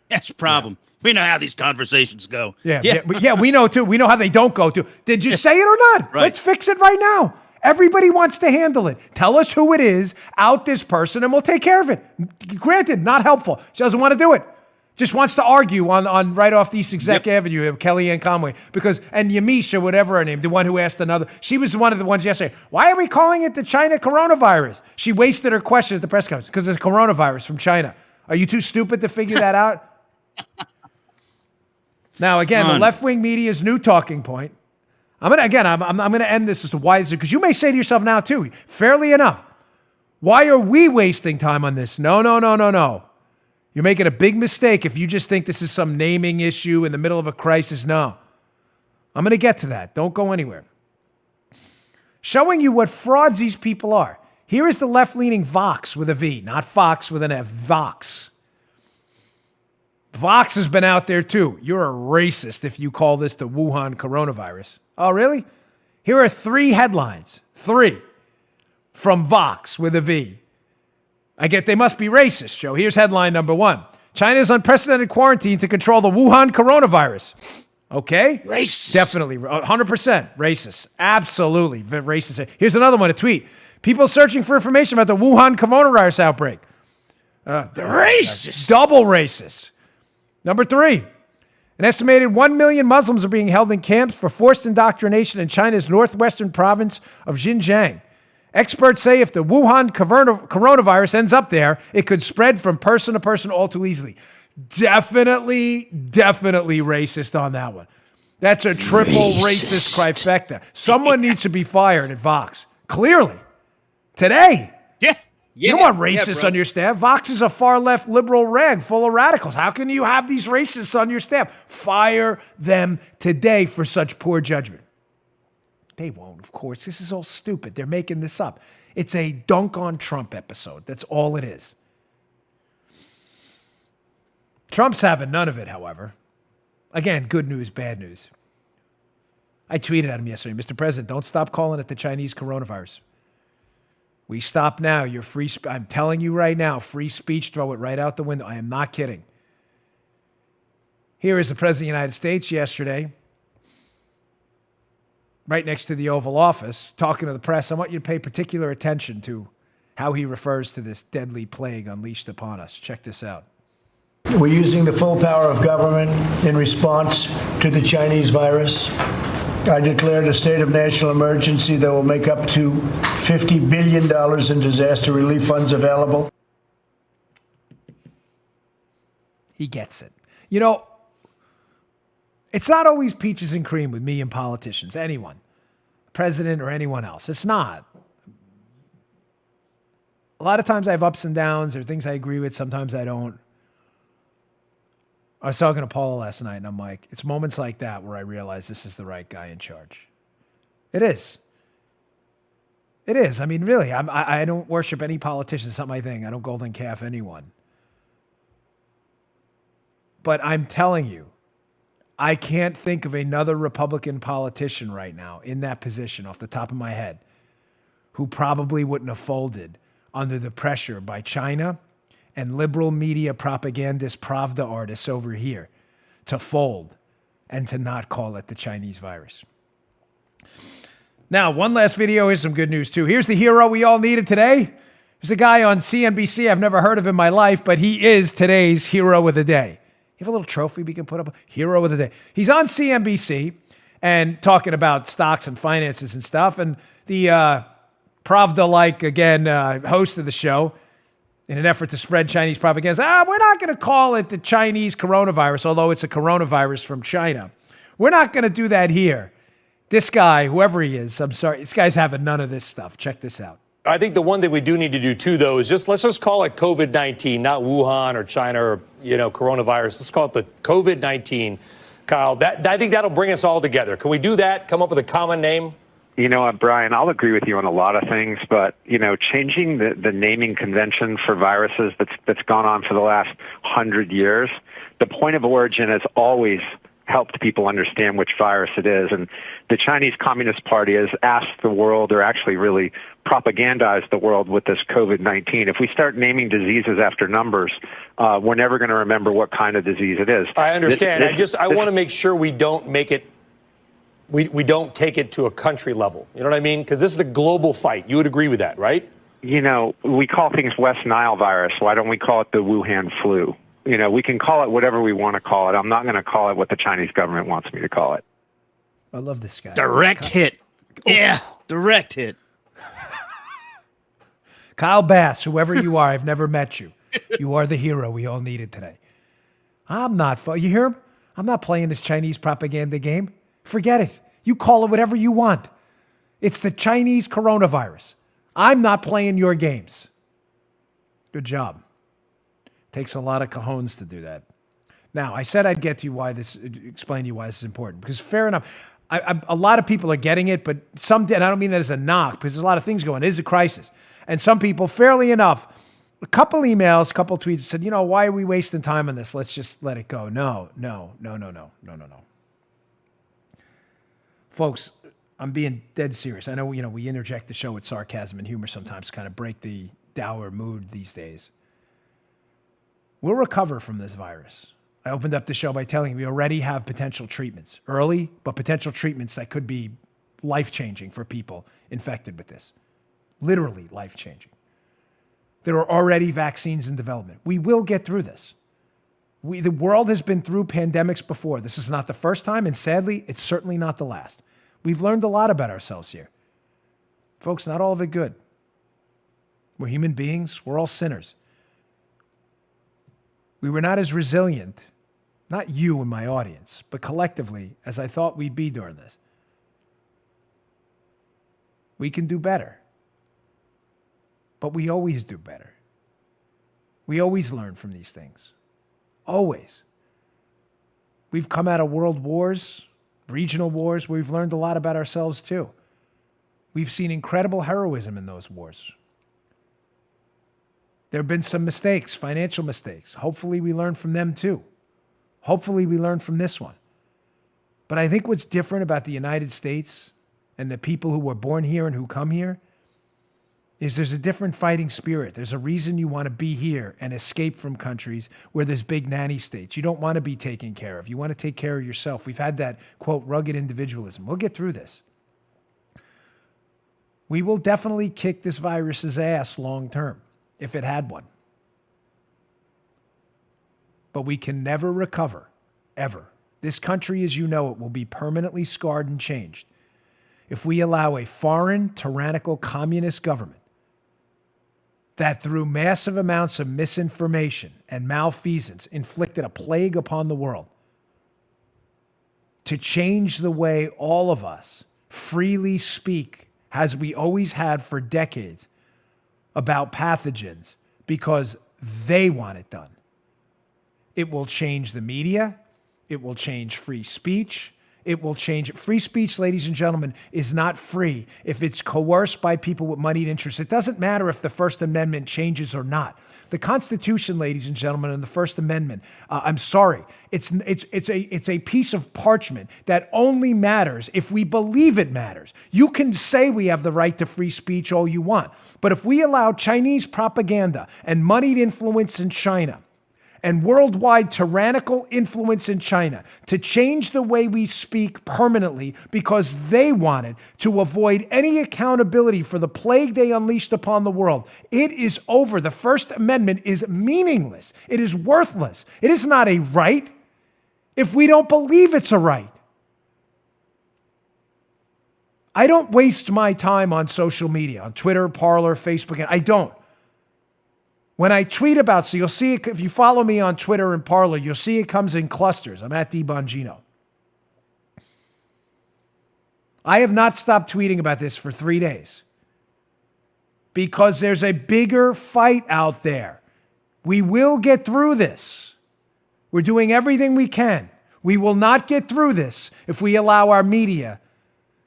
That's the problem. Yeah. We know how these conversations go. Yeah, we know too. We know how they don't go too. Did you say it or not? Right. Let's fix it right now. Everybody wants to handle it. Tell us who it is, out this person, and we'll take care of it. Granted, not helpful. She doesn't want to do it. Just wants to argue on right off East Exec Avenue, Kellyanne Conway, and Yamiche, or whatever her name, the one who asked another. She was one of the ones yesterday. Why are we calling it the China coronavirus? She wasted her question at the press conference because it's coronavirus from China. Are you too stupid to figure that out? Now, again, the left-wing media's new talking point. I'm gonna end this as to why is it, because you may say to yourself now too, fairly enough, why are we wasting time on this? No. You're making a big mistake if you just think this is some naming issue in the middle of a crisis. No. I'm going to get to that. Don't go anywhere. Showing you what frauds these people are. Here is the left-leaning Vox with a V, not Fox with an F, Vox. Vox has been out there too. You're a racist if you call this the Wuhan coronavirus. Oh, really? Here are 3 headlines. 3 from Vox with a V. I get they must be racist, Joe. Here's headline number 1. China's unprecedented quarantine to control the Wuhan coronavirus. Okay? Racist. Definitely. 100% racist. Absolutely racist. Here's another one, a tweet. People searching for information about the Wuhan coronavirus outbreak. Racist. Double racist. Number 3. An estimated 1 million Muslims are being held in camps for forced indoctrination in China's northwestern province of Xinjiang. Experts say if the Wuhan coronavirus ends up there, it could spread from person to person all too easily. Definitely racist on that one. That's a triple racist trifecta. Someone needs to be fired at Vox. Clearly. Today. Yeah. You don't want racists on your staff. Vox is a far-left liberal rag full of radicals. How can you have these racists on your staff? Fire them today for such poor judgment. They won't, of course. This is all stupid. They're making this up. It's a dunk on Trump episode. That's all it is. Trump's having none of it, however. Again, good news, bad news. I tweeted at him yesterday, Mr. President, don't stop calling it the Chinese coronavirus. We stop now. You're free. I'm telling you right now, free speech, throw it right out the window. I am not kidding. Here is the President of the United States yesterday, right next to the Oval Office, talking to the press. I want you to pay particular attention to how he refers to this deadly plague unleashed upon us. Check this out. We're using the full power of government in response to the Chinese virus. I declared a state of national emergency that will make up to $50 billion in disaster relief funds available. He gets it. You know, it's not always peaches and cream with me and politicians, anyone, president or anyone else. It's not. A lot of times I have ups and downs. There are things I agree with. Sometimes I don't. I was talking to Paula last night, and I'm like, it's moments like that where I realize this is the right guy in charge. It is. It is. I mean, really, I don't worship any politician. It's not my thing. I don't golden calf anyone. But I'm telling you, I can't think of another Republican politician right now in that position off the top of my head who probably wouldn't have folded under the pressure by China and liberal media propagandist Pravda artists over here to fold and to not call it the Chinese virus. Now, one last video. Here's some good news, too. Here's the hero we all needed today. There's a guy on CNBC. I've never heard of in my life, but he is today's hero of the day. You have a little trophy we can put up? Hero of the day. He's on CNBC and talking about stocks and finances and stuff. And the Pravda-like, again, host of the show, in an effort to spread Chinese propaganda, we're not going to call it the Chinese coronavirus, although it's a coronavirus from China. We're not going to do that here. This guy, whoever he is, I'm sorry, this guy's having none of this stuff. Check this out. I think the one thing we do need to do, too, though, is let's just call it COVID-19, not Wuhan or China or, coronavirus. Let's call it the COVID-19, Kyle. I think that'll bring us all together. Can we do that? Come up with a common name? You know what, Brian, I'll agree with you on a lot of things, but, changing the naming convention for viruses that's gone on for the last 100 years, the point of origin has always helped people understand which virus it is. And the Chinese Communist Party has asked the world, or actually really propagandized the world with this COVID-19. If we start naming diseases after numbers, we're never going to remember what kind of disease it is. I understand. I want to make sure we don't make it, we don't take it to a country level. You know what I mean? Because this is a global fight. You would agree with that, right? We call things West Nile virus. Why don't we call it the Wuhan flu? We can call it whatever we want to call it. I'm not going to call it what the Chinese government wants me to call it. I love this guy. Direct hit. Yeah, direct hit. Kyle Bass, whoever you are, I've never met you. You are the hero we all needed today. You hear him? I'm not playing this Chinese propaganda game. Forget it. You call it whatever you want. It's the Chinese coronavirus. I'm not playing your games. Good job. Takes a lot of cojones to do that. Now, I said I'd get to you explain to you why this is important. Because fair enough, a lot of people are getting it, but and I don't mean that as a knock, because there's a lot of things going on. It is a crisis. And some people, fairly enough, a couple emails, a couple tweets said, why are we wasting time on this? Let's just let it go. No. Folks, I'm being dead serious. I know, we interject the show with sarcasm and humor sometimes to kind of break the dour mood these days. We'll recover from this virus. I opened up the show by telling you we already have potential treatments. Early, but potential treatments that could be life-changing for people infected with this. Literally life-changing. There are already vaccines in development. We will get through this. The world has been through pandemics before. This is not the first time, and sadly, it's certainly not the last. We've learned a lot about ourselves here. Folks, not all of it good. We're human beings. We're all sinners. We were not as resilient, not you and my audience, but collectively, as I thought we'd be during this. We can do better. But we always do better. We always learn from these things. Always. We've come out of world wars, regional wars, where we've learned a lot about ourselves too. We've seen incredible heroism in those wars. There have been some mistakes, financial mistakes. Hopefully we learn from them too. Hopefully we learn from this one. But I think what's different about the United States and the people who were born here and who come here is there's a different fighting spirit. There's a reason you want to be here and escape from countries where there's big nanny states. You don't want to be taken care of. You want to take care of yourself. We've had that, quote, rugged individualism. We'll get through this. We will definitely kick this virus's ass long term, if it had one. But we can never recover, ever. This country, as you know it, will be permanently scarred and changed if we allow a foreign, tyrannical, communist government that through massive amounts of misinformation and malfeasance inflicted a plague upon the world to change the way all of us freely speak, as we always had for decades, about pathogens because they want it done. It will change the media. It will change free speech. It will change. Free speech, ladies and gentlemen, is not free if it's coerced by people with moneyed interests. It doesn't matter if the First Amendment changes or not. The Constitution, ladies and gentlemen, and the First Amendment, I'm sorry, it's a piece of parchment that only matters if we believe it matters. You can say we have the right to free speech all you want, but if we allow Chinese propaganda and moneyed influence in China and worldwide tyrannical influence in China to change the way we speak permanently because they wanted to avoid any accountability for the plague they unleashed upon the world. It is over. The First Amendment is meaningless. It is worthless. It is not a right if we don't believe it's a right. I don't waste my time on social media, on Twitter, Parler, Facebook, and I don't. When I tweet about, so you'll see it, if you follow me on Twitter and Parler, you'll see it comes in clusters. I'm at Bongino. I have not stopped tweeting about this for 3 days because there's a bigger fight out there. We will get through this. We're doing everything we can. We will not get through this if we allow our media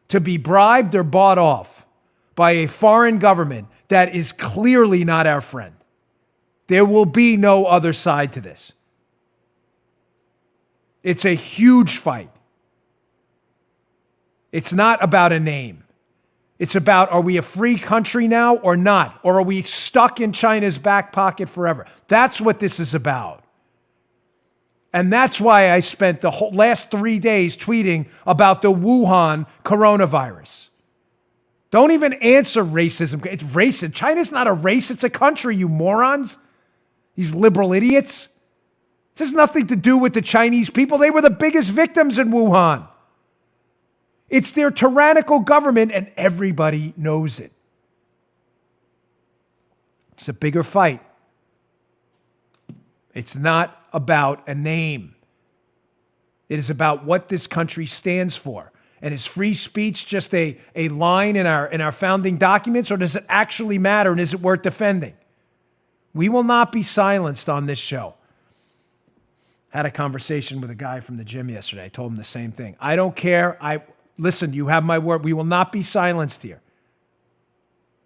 to be bribed or bought off by a foreign government that is clearly not our friend. There will be no other side to this. It's a huge fight. It's not about a name. It's about, are we a free country now or not? Or are we stuck in China's back pocket forever? That's what this is about. And that's why I spent the whole last 3 days tweeting about the Wuhan coronavirus. Don't even answer racism. It's racist. China's not a race. It's a country, you morons. These liberal idiots. This has nothing to do with the Chinese people. They were the biggest victims in Wuhan. It's their tyrannical government, and everybody knows it. It's a bigger fight. It's not about a name. It is about what this country stands for. And is free speech just a line in our founding documents, or does it actually matter, and is it worth defending? We will not be silenced on this show. Had a conversation with a guy from the gym yesterday. I told him the same thing. I don't care. Listen, you have my word. We will not be silenced here.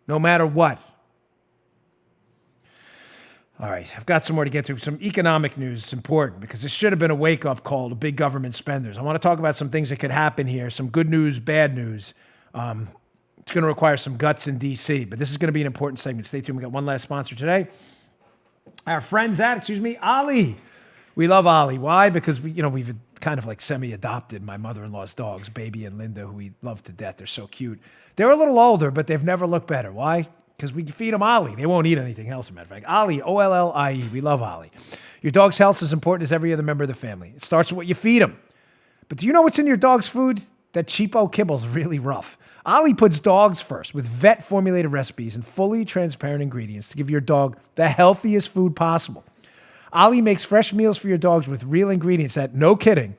No matter what. All right, I've got some more to get through. Some economic news is important because this should have been a wake-up call to big government spenders. I want to talk about some things that could happen here, some good news, bad news. It's going to require some guts in D.C., but this is going to be an important segment. Stay tuned. We got one last sponsor today. Our friends at, Ali. We love Ali. Why? Because we've kind of like semi-adopted my mother-in-law's dogs, Baby and Linda, who we love to death. They're so cute. They're a little older, but they've never looked better. Why? Because we feed them Ollie. They won't eat anything else, as a matter of fact. Ollie, O-L-L-I-E. We love Ollie. Your dog's health is as important as every other member of the family. It starts with what you feed them. But do you know what's in your dog's food? That cheapo kibble's really rough. Ollie puts dogs first with vet-formulated recipes and fully transparent ingredients to give your dog the healthiest food possible. Ollie makes fresh meals for your dogs with real ingredients that, no kidding,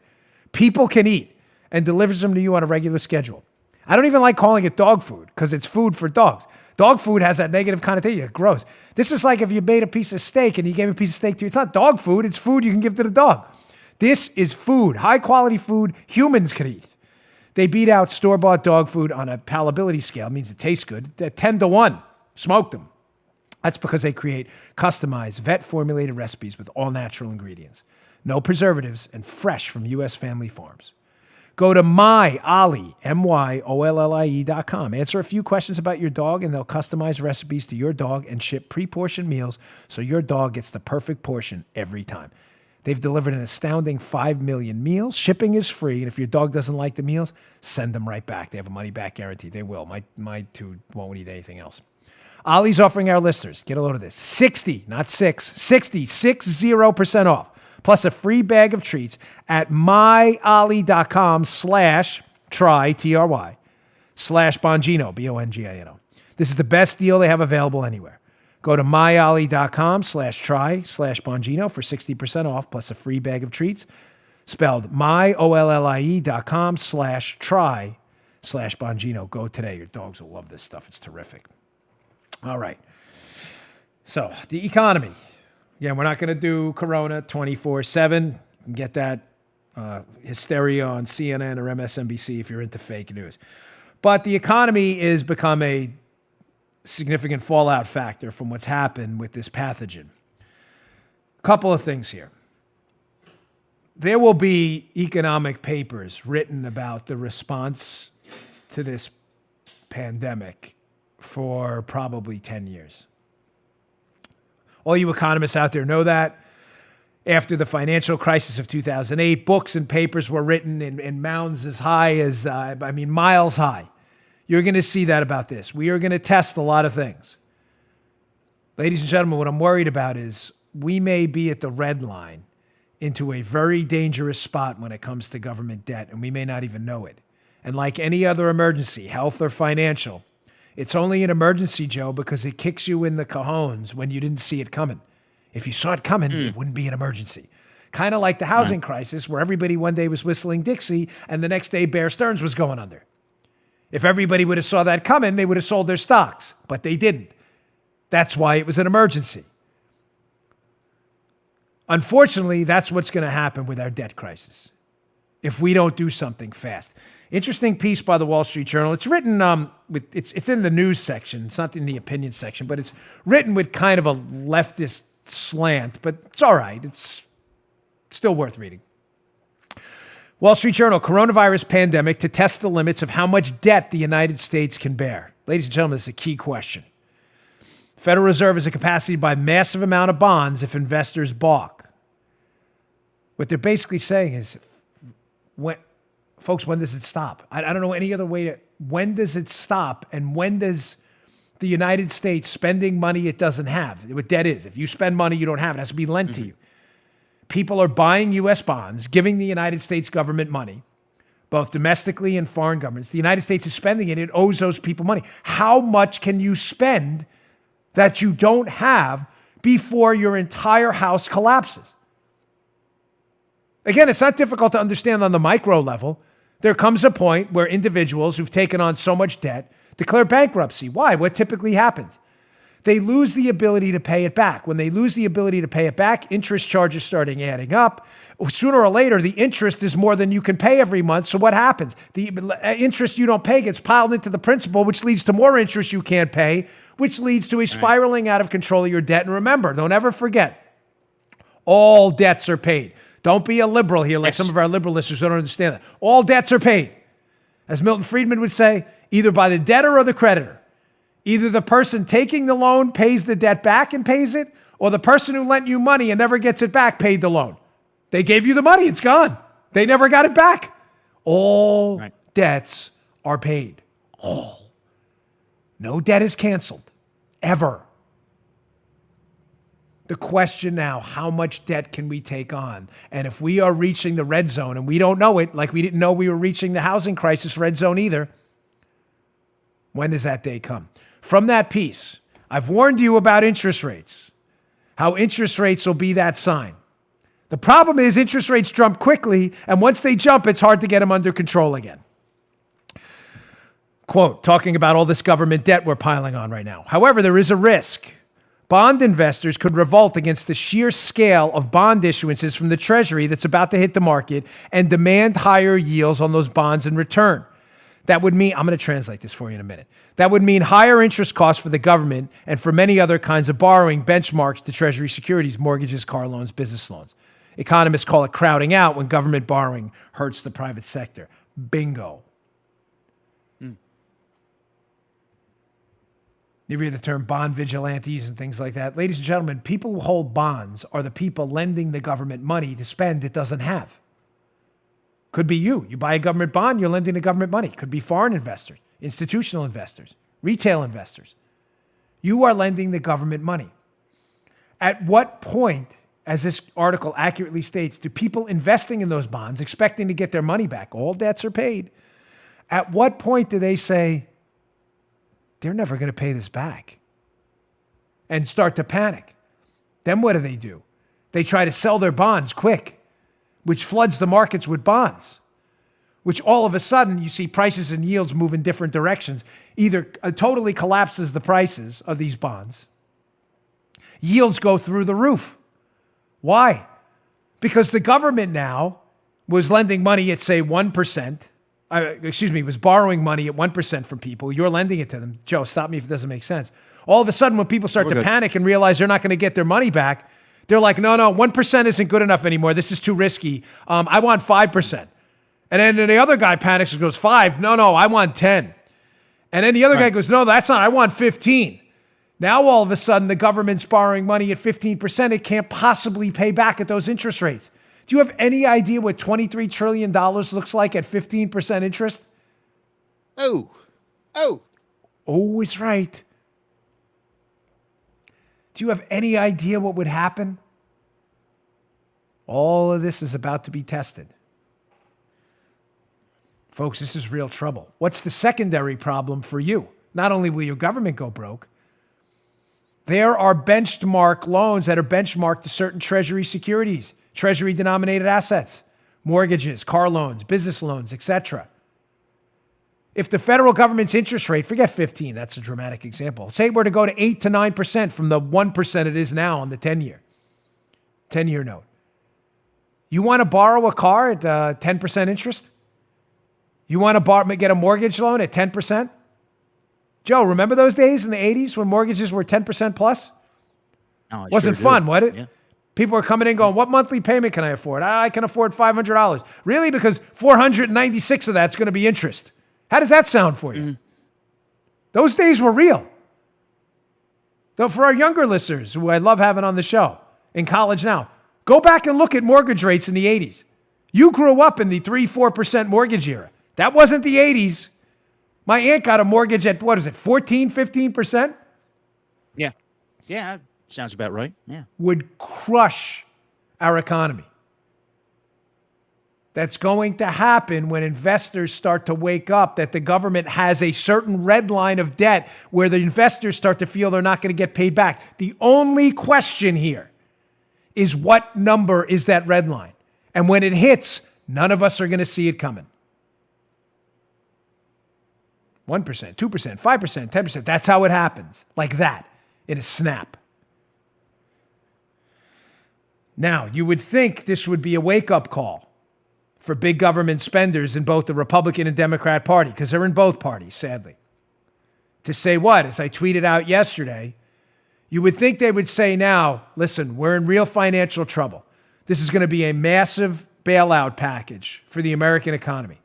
people can eat and delivers them to you on a regular schedule. I don't even like calling it dog food because it's food for dogs. Dog food has that negative connotation. It's gross. This is like if you made a piece of steak and you gave a piece of steak to you. It's not dog food. It's food you can give to the dog. This is food, high-quality food humans can eat. They beat out store-bought dog food on a palatability scale. It means it tastes good. They're 10-1. Smoke them. That's because they create customized, vet-formulated recipes with all-natural ingredients. No preservatives and fresh from U.S. family farms. Go to myollie, myollie.com. Answer a few questions about your dog, and they'll customize recipes to your dog and ship pre-portioned meals so your dog gets the perfect portion every time. They've delivered an astounding 5 million meals. Shipping is free, and if your dog doesn't like the meals, send them right back. They have a money-back guarantee. They will. My two won't eat anything else. Ollie's offering our listeners, get a load of this, 60% off, plus a free bag of treats at myollie.com/try, T-R-Y, /Bongino, B-O-N-G-I-N-O. This is the best deal they have available anywhere. Go to myollie.com/try/Bongino for 60% off, plus a free bag of treats, spelled myollie.com/try/Bongino. Go today. Your dogs will love this stuff. It's terrific. All right. So the economy. Yeah, we're not going to do Corona 24/7. You can get that hysteria on CNN or MSNBC if you're into fake news. But the economy has become a significant fallout factor from what's happened with this pathogen. A couple of things here. There will be economic papers written about the response to this pandemic for probably 10 years. All you economists out there know that. after the financial crisis of 2008. Books and papers were written in mounds as high as, miles high. You're going to see that about this. We are going to test a lot of things. Ladies and gentlemen, what I'm worried about is we may be at the red line into a very dangerous spot when it comes to government debt, and we may not even know it. And like any other emergency, health or financial, it's only an emergency, Joe, because it kicks you in the cajones when you didn't see it coming. If you saw it coming, it wouldn't be an emergency. Kind of like the housing crisis where everybody one day was whistling Dixie and the next day Bear Stearns was going under. If everybody would have saw that coming, they would have sold their stocks, but they didn't. That's why it was an emergency. Unfortunately, that's what's going to happen with our debt crisis if we don't do something fast. Interesting piece by the Wall Street Journal. It's written it's in the news section. It's not in the opinion section, but it's written with kind of a leftist slant, but it's all right. It's still worth reading. Wall Street Journal, coronavirus pandemic to test the limits of how much debt the United States can bear. Ladies and gentlemen, this is a key question. Federal Reserve has a capacity to buy massive amount of bonds if investors balk. What they're basically saying is, when does it stop? I don't know any other way to, when does it stop? And when does the United States spending money it doesn't have? What debt is. If you spend money you don't have, it has to be lent to you. People are buying U.S. bonds, giving the United States government money, both domestically and foreign governments. The United States is spending it. It owes those people money. How much can you spend that you don't have before your entire house collapses? Again, it's not difficult to understand on the micro level. There comes a point where individuals who've taken on so much debt declare bankruptcy. Why? What typically happens? They lose the ability to pay it back. When they lose the ability to pay it back, interest charges starting adding up. Sooner or later, the interest is more than you can pay every month. So what happens? The interest you don't pay gets piled into the principal, which leads to more interest you can't pay, which leads to a spiraling out of control of your debt. And remember, don't ever forget, all debts are paid. Don't be a liberal here like some of our liberal listeners don't understand that. All debts are paid. As Milton Friedman would say, either by the debtor or the creditor. Either the person taking the loan pays the debt back and pays it, or the person who lent you money and never gets it back paid the loan. They gave you the money, it's gone. They never got it back. All debts are paid. All. No debt is canceled. Ever. The question now, how much debt can we take on? And if we are reaching the red zone, and we don't know it, like we didn't know we were reaching the housing crisis red zone either, when does that day come? From that piece, I've warned you about interest rates, how interest rates will be that sign. The problem is interest rates jump quickly, and once they jump, it's hard to get them under control again. Quote, talking about all this government debt we're piling on right now. However, there is a risk. Bond investors could revolt against the sheer scale of bond issuances from the Treasury that's about to hit the market and demand higher yields on those bonds in return. That would mean, I'm going to translate this for you in a minute. That would mean higher interest costs for the government and for many other kinds of borrowing benchmarks to Treasury securities, mortgages, car loans, business loans. Economists call it crowding out when government borrowing hurts the private sector. Bingo. You hear the term bond vigilantes and things like that. Ladies and gentlemen, people who hold bonds are the people lending the government money to spend it doesn't have. Could be you. You buy a government bond, you're lending the government money. Could be foreign investors, institutional investors, retail investors. You are lending the government money. At what point, as this article accurately states, do people investing in those bonds, expecting to get their money back, all debts are paid, at what point do they say, they're never going to pay this back, and start to panic? Then what do? They try to sell their bonds quick, which floods the markets with bonds, which all of a sudden you see prices and yields move in different directions. Either totally collapses the prices of these bonds. Yields go through the roof. Why? Because the government now was lending money at, say, 1%. Was borrowing money at 1% from people. You're lending it to them. Joe, stop me if it doesn't make sense. All of a sudden, when people start to panic and realize they're not going to get their money back, they're like, no, 1% isn't good enough anymore. This is too risky. I want 5%. And then the other guy panics and goes, 5? No, I want 10. And then the other guy goes, no, that's not. I want 15. Now, all of a sudden, the government's borrowing money at 15%. It can't possibly pay back at those interest rates. Do you have any idea what $23 trillion looks like at 15% interest? Oh, is right. Do you have any idea what would happen? All of this is about to be tested. Folks, this is real trouble. What's the secondary problem for you? Not only will your government go broke, there are benchmark loans that are benchmarked to certain Treasury securities, Treasury-denominated assets, mortgages, car loans, business loans, etc. If the federal government's interest rate, forget 15, that's a dramatic example. Say it were to go to 8 to 9% from the 1% it is now on the 10-year note. You want to borrow a car at 10% interest? You want to get a mortgage loan at 10%? Joe, remember those days in the 80s when mortgages were 10% plus? Oh, Wasn't fun, was it? Yeah. People were coming in going, what monthly payment can I afford? I can afford $500. Really? Because 496 of that's going to be interest. How does that sound for you? Those days were real. So for our younger listeners, who I love having on the show, in college now, go back and look at mortgage rates in the 80s. You grew up in the 3-4% mortgage era. That wasn't the 80s. My aunt got a mortgage at, 14-15%? Yeah. Yeah, sounds about right. Yeah. Would crush our economy. That's going to happen when investors start to wake up that the government has a certain red line of debt where the investors start to feel they're not going to get paid back. The only question here is what number is that red line? And when it hits, none of us are going to see it coming. 1%, 2%, 5%, 10%. That's how it happens. Like that, in a snap. Now, you would think this would be a wake-up call for big government spenders in both the Republican and Democrat Party, because they're in both parties, sadly. To say what? As I tweeted out yesterday, you would think they would say now, listen, we're in real financial trouble. This is going to be a massive bailout package for the American economy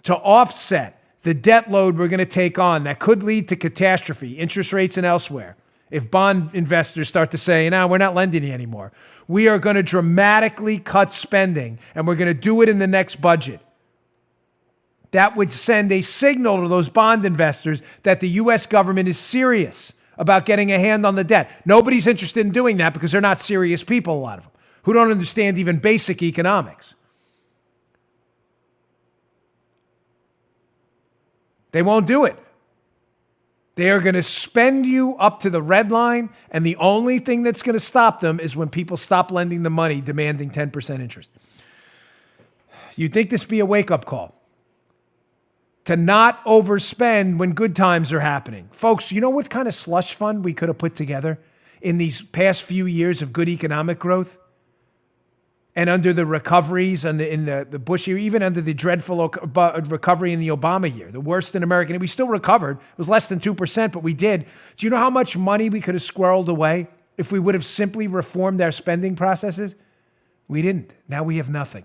to offset the debt load we're going to take on that could lead to catastrophe, interest rates and elsewhere. If bond investors start to say, no, we're not lending you anymore. We are going to dramatically cut spending, and we're going to do it in the next budget. That would send a signal to those bond investors that the U.S. government is serious about getting a hand on the debt. Nobody's interested in doing that because they're not serious people, a lot of them, who don't understand even basic economics. They won't do it. They are going to spend you up to the red line, and the only thing that's going to stop them is when people stop lending the money demanding 10% interest. You'd think this be a wake-up call to not overspend when good times are happening. Folks, you know what kind of slush fund we could have put together in these past few years of good economic growth? And under the recoveries and in the Bush year, even under the dreadful recovery in the Obama year, the worst in America, and we still recovered. It was less than 2%, but we did. Do you know how much money we could have squirreled away if we would have simply reformed our spending processes? We didn't. Now we have nothing.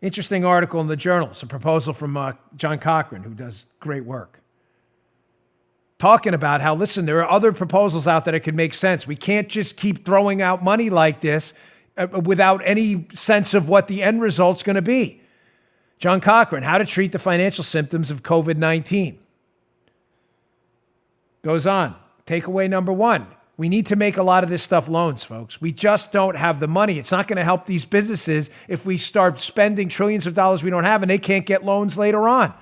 Interesting article in the Journal. It's a proposal from John Cochran, who does great work, talking about how, listen, there are other proposals out there that could make sense. We can't just keep throwing out money like this without any sense of what the end result's going to be. John Cochran, how to treat the financial symptoms of COVID-19. Goes on. Takeaway number one. We need to make a lot of this stuff loans, folks. We just don't have the money. It's not going to help these businesses if we start spending trillions of dollars we don't have and they can't get loans later on.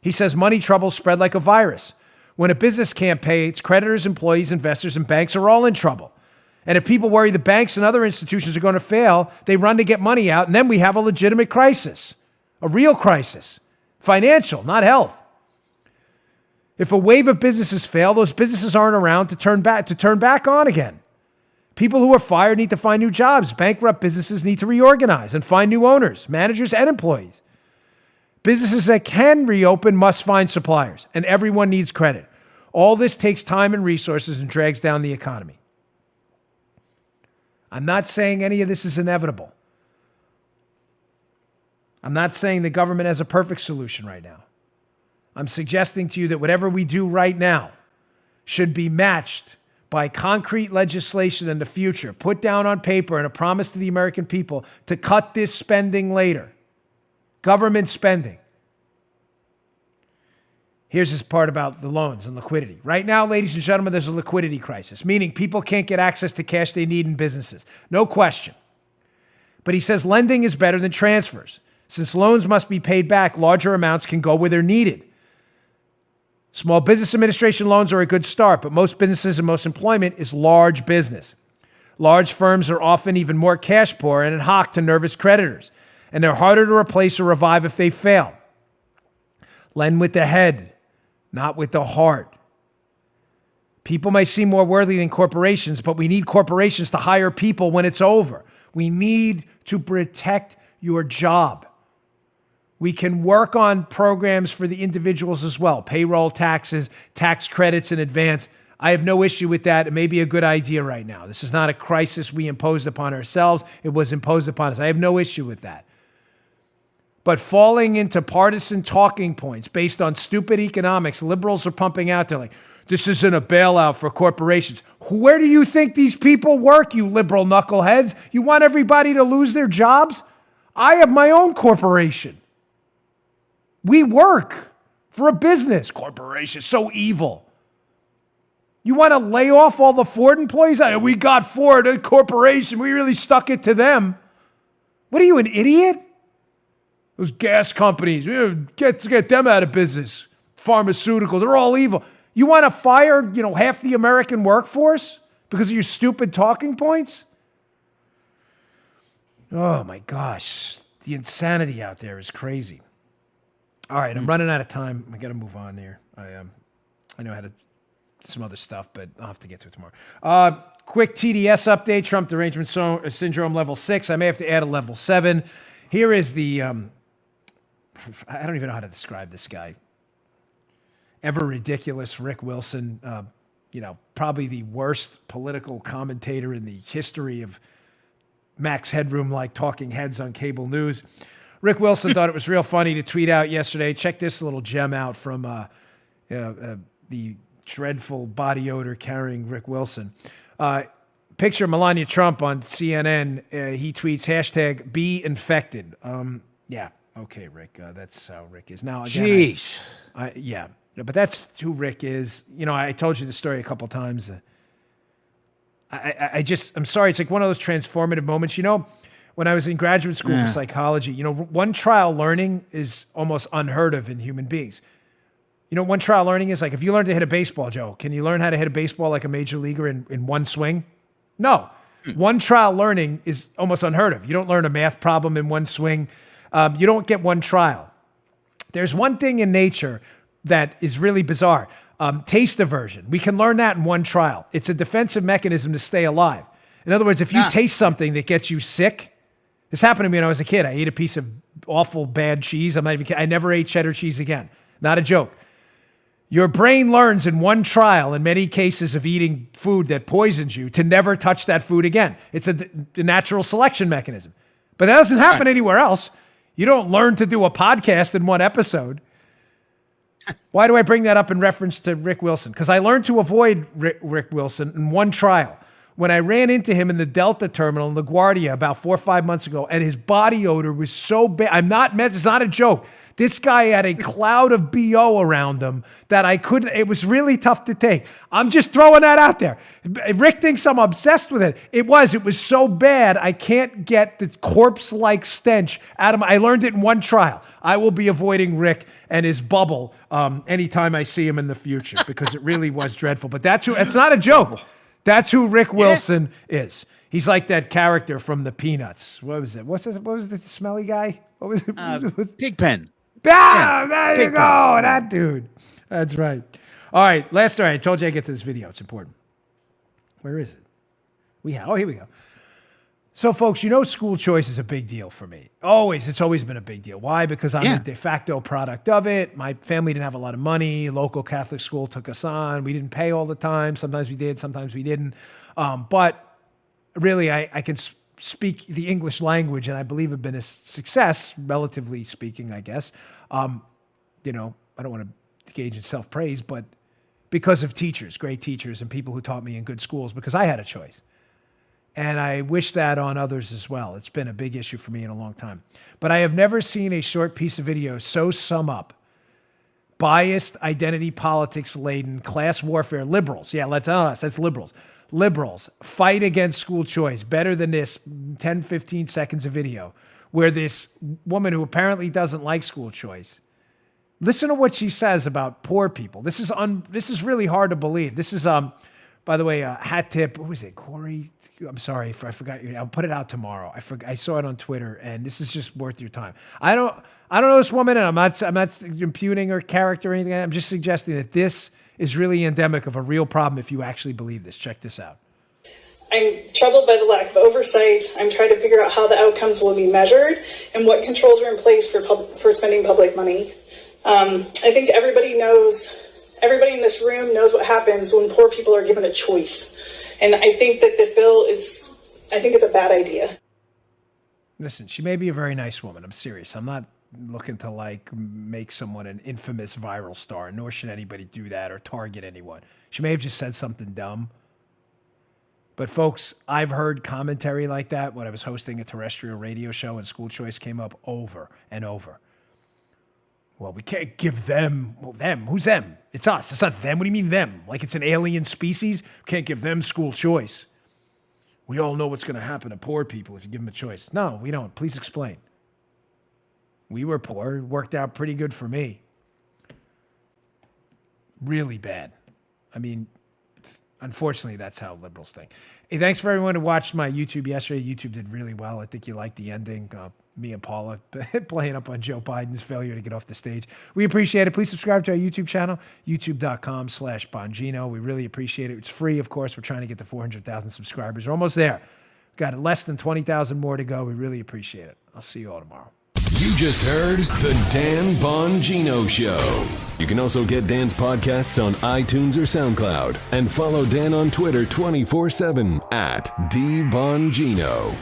He says money troubles spread like a virus. When a business can't pay, its creditors, employees, investors, and banks are all in trouble. And if people worry the banks and other institutions are going to fail, they run to get money out, and then we have a legitimate crisis, a real crisis, financial, not health. If a wave of businesses fail, those businesses aren't around to turn back on again. People who are fired need to find new jobs. Bankrupt businesses need to reorganize and find new owners, managers, and employees. Businesses that can reopen must find suppliers, and everyone needs credit. All this takes time and resources and drags down the economy. I'm not saying any of this is inevitable. I'm not saying the government has a perfect solution right now. I'm suggesting to you that whatever we do right now should be matched by concrete legislation in the future, put down on paper and a promise to the American people to cut this spending later. Government spending. Here's this part about the loans and liquidity. Right now, ladies and gentlemen, there's a liquidity crisis, meaning people can't get access to cash they need in businesses. No question. But he says lending is better than transfers. Since loans must be paid back, larger amounts can go where they're needed. Small Business Administration loans are a good start, but most businesses and most employment is large business. Large firms are often even more cash poor and hock to nervous creditors, and they're harder to replace or revive if they fail. Lend with the head, not with the heart. People may seem more worthy than corporations, but we need corporations to hire people when it's over. We need to protect your job. We can work on programs for the individuals as well. Payroll taxes, tax credits in advance. I have no issue with that. It may be a good idea right now. This is not a crisis we imposed upon ourselves. It was imposed upon us. I have no issue with that. But falling into partisan talking points based on stupid economics, liberals are pumping out there like, this isn't a bailout for corporations. Where do you think these people work, you liberal knuckleheads? You want everybody to lose their jobs? I have my own corporation. We work for a business. Corporation, so evil. You want to lay off all the Ford employees? We got Ford, a corporation. We really stuck it to them. What are you, an idiot? Those gas companies, get them out of business. Pharmaceuticals, they're all evil. You want to fire, half the American workforce because of your stupid talking points? Oh my gosh, the insanity out there is crazy. All right, I'm running out of time. I got to move on here. I know I had some other stuff, but I'll have to get to it tomorrow. Quick TDS update, Trump derangement syndrome level 6. I may have to add a level 7. Here is the, I don't even know how to describe this guy. Ever ridiculous Rick Wilson, probably the worst political commentator in the history of Max Headroom-like talking heads on cable news. Rick Wilson thought it was real funny to tweet out yesterday. Check this little gem out from the dreadful body odor carrying Rick Wilson. Picture Melania Trump on CNN. He tweets, hashtag be infected. Yeah. Okay, Rick. That's how Rick is. Now, again, jeez. Yeah. But that's who Rick is. I told you the story a couple times. I'm sorry. It's like one of those transformative moments. When I was in graduate school for psychology, one trial learning is almost unheard of in human beings. One trial learning is like, if you learn to hit a baseball, Joe, can you learn how to hit a baseball like a major leaguer in one swing? No. One trial learning is almost unheard of. You don't learn a math problem in one swing. You don't get one trial. There's one thing in nature that is really bizarre. Taste aversion. We can learn that in one trial. It's a defensive mechanism to stay alive. In other words, if you taste something that gets you sick, this happened to me when I was a kid. I ate a piece of awful bad cheese. I never ate cheddar cheese again. Not a joke. Your brain learns in one trial, in many cases of eating food that poisons you, to never touch that food again. It's a natural selection mechanism. But that doesn't happen anywhere else. You don't learn to do a podcast in one episode. Why do I bring that up in reference to Rick Wilson? Because I learned to avoid Rick Wilson in one trial. When I ran into him in the Delta terminal in LaGuardia about 4 or 5 months ago, and his body odor was so bad. It's not a joke. This guy had a cloud of BO around him that it was really tough to take. I'm just throwing that out there. Rick thinks I'm obsessed with it. It was so bad, I can't get the corpse-like stench out of I learned it in one trial. I will be avoiding Rick and his bubble anytime I see him in the future because it really was dreadful. But it's not a joke. That's who Rick Wilson is. He's like that character from the Peanuts. What was it? What was the smelly guy? What was it? Pigpen. There you go. That dude. That's right. All right. Last story. I told you I'd get to this video. It's important. Where is it? Here we go. So, folks, school choice is a big deal for me. It's always been a big deal. Why? Because I'm a de facto product of it. My family didn't have a lot of money. Local Catholic school took us on. We didn't pay all the time. Sometimes we did, sometimes we didn't. But really, I can speak the English language, and I believe have been a success, relatively speaking, I guess. I don't want to engage in self-praise, but because of teachers, great teachers, and people who taught me in good schools, because I had a choice. And I wish that on others as well. It's been a big issue for me in a long time. But I have never seen a short piece of video so sum up biased, identity politics-laden, class warfare, liberals. Yeah, let's honest, that's liberals. Liberals fight against school choice better than this 10, 15 seconds of video where this woman who apparently doesn't like school choice, listen to what she says about poor people. This is really hard to believe. This is, by the way, hat tip. Who was it? Corey? I'm sorry, I forgot your name. I'll put it out tomorrow. I saw it on Twitter, and this is just worth your time. I don't know this woman, and I'm not impugning her character or anything. I'm just suggesting that this is really endemic of a real problem if you actually believe this. Check this out. I'm troubled by the lack of oversight. I'm trying to figure out how the outcomes will be measured and what controls are in place for spending public money. I think everybody in this room knows what happens when poor people are given a choice. And I think that this bill I think it's a bad idea. Listen, she may be a very nice woman. I'm serious. I'm not looking to make someone an infamous viral star, nor should anybody do that or target anyone. She may have just said something dumb. But folks, I've heard commentary like that when I was hosting a terrestrial radio show and school choice came up over and over. Well, we can't give them. Well, them? Who's them? It's us. It's not them. What do you mean them? Like it's an alien species? We can't give them school choice. We all know what's going to happen to poor people if you give them a choice. No, we don't. Please explain. We were poor. It worked out pretty good for me. Really bad. I mean, unfortunately, that's how liberals think. Hey, thanks for everyone who watched my YouTube yesterday. YouTube did really well. I think you liked the ending. Me and Paula playing up on Joe Biden's failure to get off the stage. We appreciate it. Please subscribe to our YouTube channel, youtube.com/Bongino. We really appreciate it. It's free, of course. We're trying to get to 400,000 subscribers. We're almost there. Got less than 20,000 more to go. We really appreciate it. I'll see you all tomorrow. You just heard The Dan Bongino Show. You can also get Dan's podcasts on iTunes or SoundCloud. And follow Dan on Twitter 24/7 @DBongino.